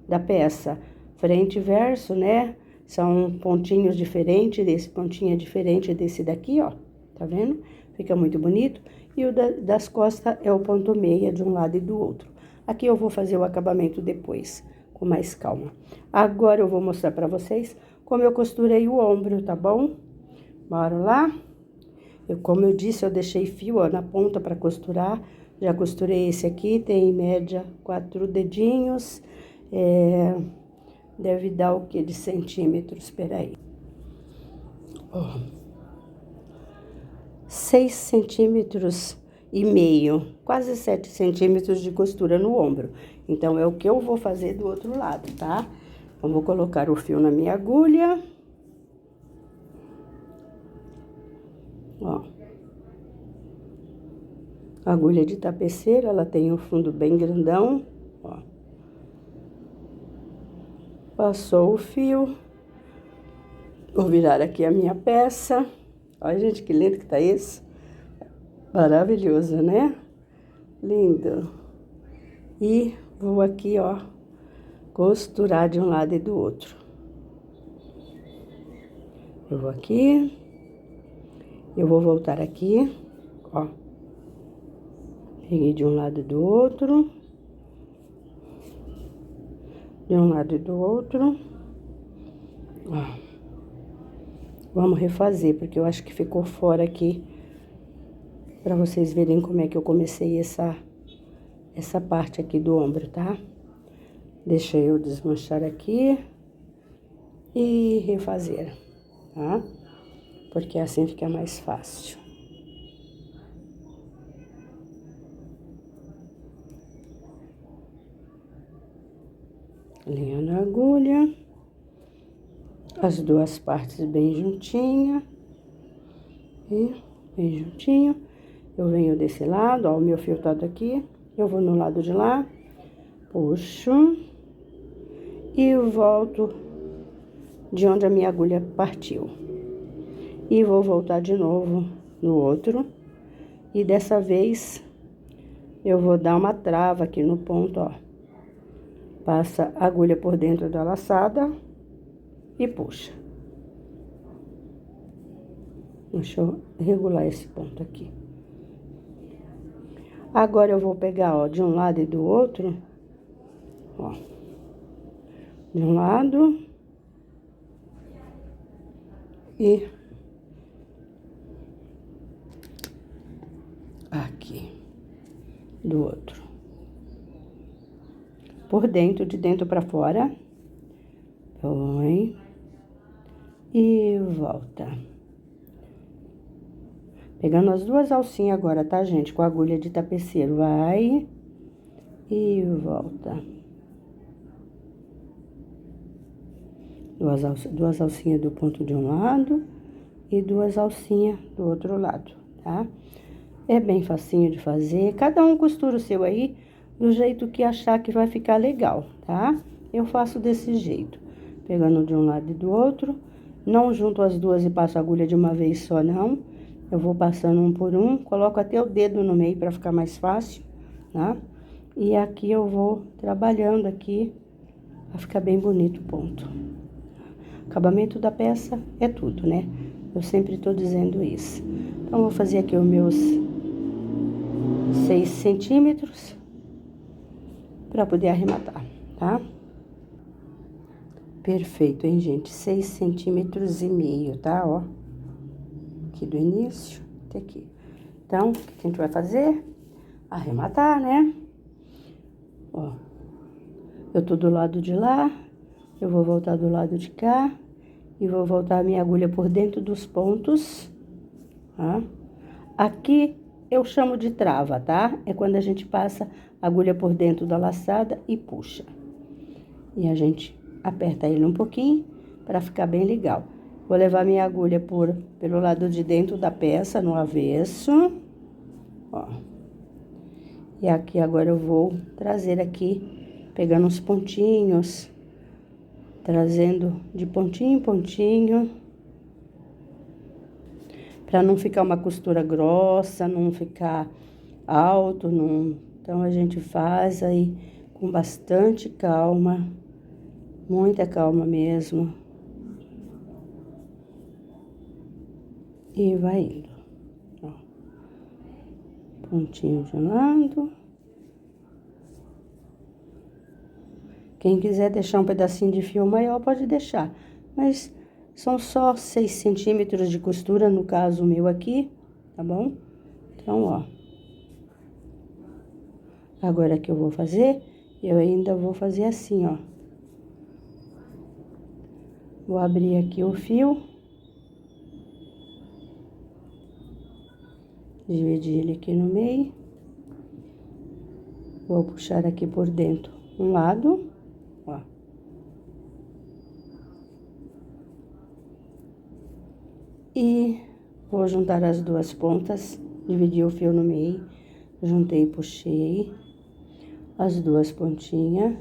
da peça. Frente e verso, né? São pontinhos diferentes, esse pontinho é diferente desse daqui, ó. Tá vendo? Fica muito bonito. E o das costas é o ponto meia de um lado e do outro. Aqui eu vou fazer o acabamento depois, com mais calma. Agora eu vou mostrar pra vocês como eu costurei o ombro, tá bom? Bora lá? Como eu disse, eu deixei fio, ó, na ponta pra costurar. Já costurei esse aqui, tem em média 4 dedinhos. Deve dar o que de centímetros? Espera aí. Ó, 6 centímetros e meio, quase 7 centímetros de costura no ombro. Então, é o que eu vou fazer do outro lado, tá? Então, vou colocar o fio na minha agulha. Ó. Agulha de tapeceiro, ela tem um fundo bem grandão, ó. Passou o fio. Vou virar aqui a minha peça. Olha, gente, que lindo que tá isso. Maravilhoso, né? Lindo. E vou aqui, ó, costurar de um lado e do outro. Eu vou aqui. Eu vou voltar aqui, ó. Peguei de um lado e do outro. De um lado e do outro. Ó. Vamos refazer, porque eu acho que ficou fora aqui. Pra vocês verem como é que eu comecei essa parte aqui do ombro, tá? Deixa eu desmanchar aqui. E refazer, tá? Porque assim fica mais fácil. Alinhando a agulha. as duas partes bem juntinha. E bem juntinho. Eu venho desse lado, ó, o meu fio todo aqui. Eu vou no lado de lá, puxo e volto de onde a minha agulha partiu. E vou voltar de novo no outro. E dessa vez eu vou dar uma trava aqui no ponto, ó. Passa a agulha por dentro da laçada e puxa. Deixa eu regular esse ponto aqui. Agora eu vou pegar, ó, de um lado e do outro, ó. De um lado e aqui do outro. Por dentro, de dentro pra fora. Põe e volta. Pegando as duas alcinhas agora, tá, gente? Com a agulha de tapeceiro. Vai e volta. Duas alcinhas do ponto de um lado e duas alcinhas do outro lado, tá? É bem facinho de fazer. Cada um costura o seu aí do jeito que achar que vai ficar legal, tá? Eu faço desse jeito. Pegando de um lado e do outro. Não junto as duas e passo a agulha de uma vez só, não. Eu vou passando um por um. Coloco até o dedo no meio para ficar mais fácil, tá? E aqui eu vou trabalhando aqui pra ficar bem bonito o ponto. Acabamento da peça é tudo, né? Eu sempre tô dizendo isso. Então, vou fazer aqui os meus 6 centímetros para poder arrematar, tá? Perfeito, hein, gente? 6,5 centímetros, tá? Ó, aqui do início até aqui. Então, o que a gente vai fazer? Arrematar, né? Ó, eu tô do lado de lá, eu vou voltar do lado de cá e vou voltar a minha agulha por dentro dos pontos, tá? Aqui eu chamo de trava, tá? É quando a gente passa a agulha por dentro da laçada e puxa. E a gente aperta ele um pouquinho para ficar bem legal. Vou levar minha agulha pelo lado de dentro da peça, no avesso. Ó. E aqui agora eu vou trazer aqui, pegando uns pontinhos, trazendo de pontinho em pontinho, para não ficar uma costura grossa, não ficar alto, não. Então, a gente faz aí com bastante calma, muita calma mesmo. E vai indo, ó. Pontinho de um lado. Quem quiser deixar um pedacinho de fio maior, pode deixar. Mas são só 6 centímetros de costura, no caso o meu aqui, tá bom? Então, ó. Agora que eu vou fazer, eu ainda vou fazer assim, ó. Vou abrir aqui o fio. Dividir ele aqui no meio. Vou puxar aqui por dentro um lado, ó. E vou juntar as duas pontas, dividir o fio no meio, juntei e puxei as duas pontinhas.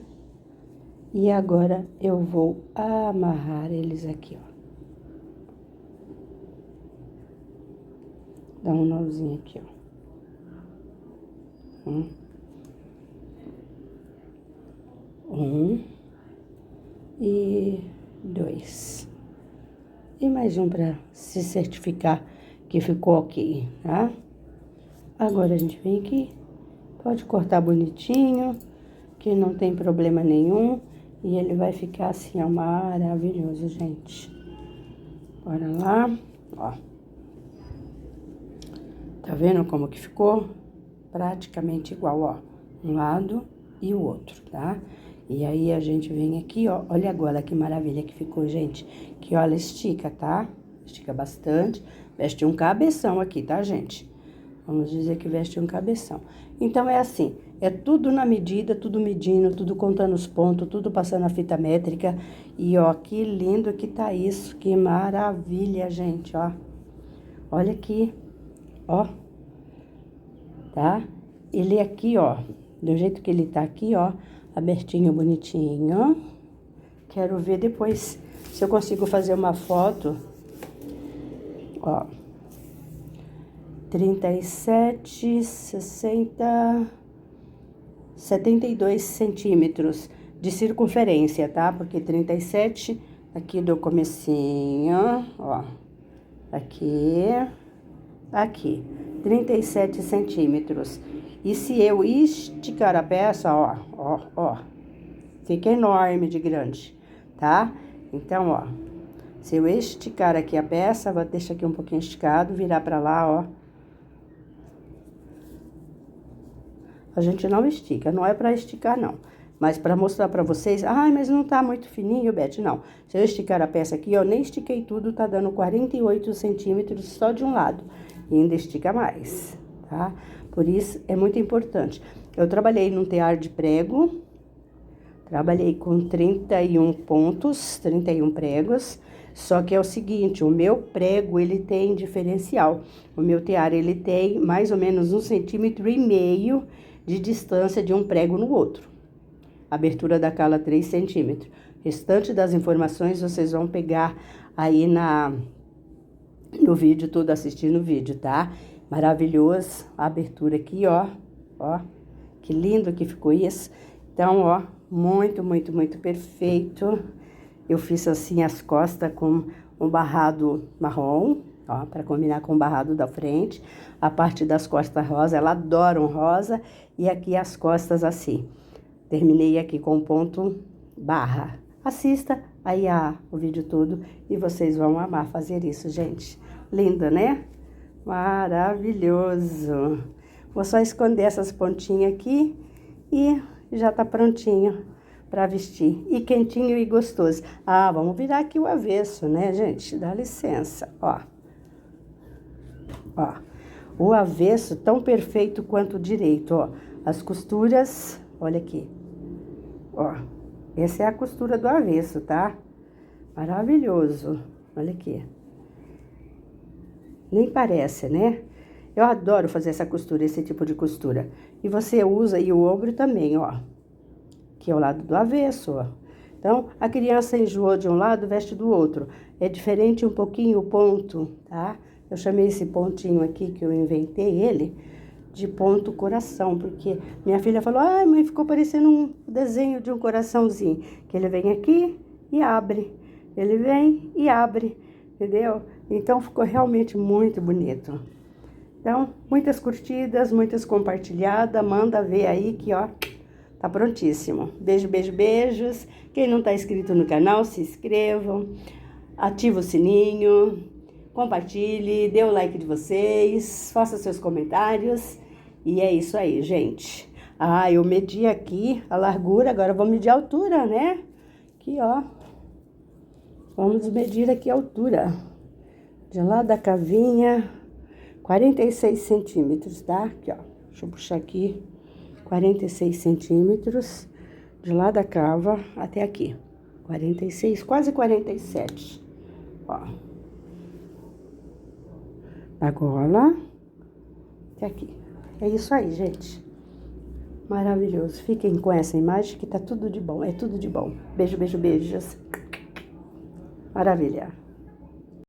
E agora eu vou amarrar eles aqui, ó. Dá um nozinho aqui, ó. Um e 2. E mais um para se certificar que ficou ok, tá? Agora a gente vem aqui, pode cortar bonitinho, que não tem problema nenhum. E ele vai ficar assim, ó, maravilhoso, gente. Bora lá, ó. Tá vendo como que ficou? Praticamente igual, ó. Um lado e o outro, tá? E aí, a gente vem aqui, ó. Olha agora que maravilha que ficou, gente. Que, ó, ela estica, tá? Estica bastante. Veste um cabeção aqui, tá, gente? Vamos dizer que veste um cabeção. Então, é assim, é tudo na medida, tudo medindo, tudo contando os pontos, tudo passando a fita métrica. E, ó, que lindo que tá isso, que maravilha, gente, ó. Olha aqui, ó, tá? Ele aqui, ó, do jeito que ele tá aqui, ó, abertinho, bonitinho. Quero ver depois se eu consigo fazer uma foto, ó. 37, 60, 72 centímetros de circunferência, tá? Porque 37 aqui do comecinho, ó, aqui, 37 centímetros. E se eu esticar a peça, ó, fica enorme de grande, tá? Então, ó, se eu esticar aqui a peça, vou deixar aqui um pouquinho esticado, virar pra lá, ó. A gente não estica, não é pra esticar, não. Mas pra mostrar pra vocês, ai, mas não tá muito fininho, Beth, não. Se eu esticar a peça aqui, ó, nem estiquei tudo, tá dando 48 centímetros só de um lado. E ainda estica mais, tá? Por isso, é muito importante. Eu trabalhei num tear de prego, trabalhei com 31 pontos, 31 pregos. Só que é o seguinte, o meu prego, ele tem diferencial. O meu tear, ele tem mais ou menos 1,5 centímetros de distância de um prego no outro. Abertura da cala 3 centímetros. Restante das informações vocês vão pegar aí no vídeo, tudo assistindo o vídeo, tá? Maravilhoso. A abertura aqui, ó. Ó, que lindo que ficou isso. Então, ó, muito, muito, muito perfeito. Eu fiz assim as costas com um barrado marrom, ó, para combinar com o barrado da frente. A parte das costas rosa, ela adora um rosa. E aqui as costas assim. Terminei aqui com ponto barra. Assista aí o vídeo todo e vocês vão amar fazer isso, gente. Lindo, né? Maravilhoso. Vou só esconder essas pontinhas aqui e já tá prontinho para vestir. E quentinho e gostoso. Ah, vamos virar aqui o avesso, né, gente? Dá licença, ó. Ó, o avesso tão perfeito quanto o direito, ó. As costuras, olha aqui. Ó, essa é a costura do avesso, tá? Maravilhoso. Olha aqui. Nem parece, né? Eu adoro fazer essa costura, esse tipo de costura. E você usa, e o ombro também, ó. Que é o lado do avesso, ó. Então, a criança enjoou de um lado, veste do outro. É diferente um pouquinho o ponto, tá? Eu chamei esse pontinho aqui, que eu inventei ele, de ponto coração, porque minha filha falou, ai, mãe, ficou parecendo um desenho de um coraçãozinho, que ele vem aqui e abre, ele vem e abre, entendeu? Então, ficou realmente muito bonito. Então, muitas curtidas, muitas compartilhadas, manda ver aí que, ó, tá prontíssimo. Beijo, beijo, beijos. Quem não tá inscrito no canal, se inscrevam, ativa o sininho, compartilhe, dê o like de vocês, faça seus comentários. E é isso aí, gente. Ah, eu medi aqui a largura, agora vou medir a altura, né? Aqui, ó. Vamos medir aqui a altura. De lá da cavinha, 46 centímetros, tá? Aqui, ó. Deixa eu puxar aqui. 46 centímetros. De lá da cava até aqui. 46, quase 47. Ó. Da gola até aqui. É isso aí, gente. Maravilhoso. Fiquem com essa imagem que tá tudo de bom. É tudo de bom. Beijo, beijo, beijos. Maravilha.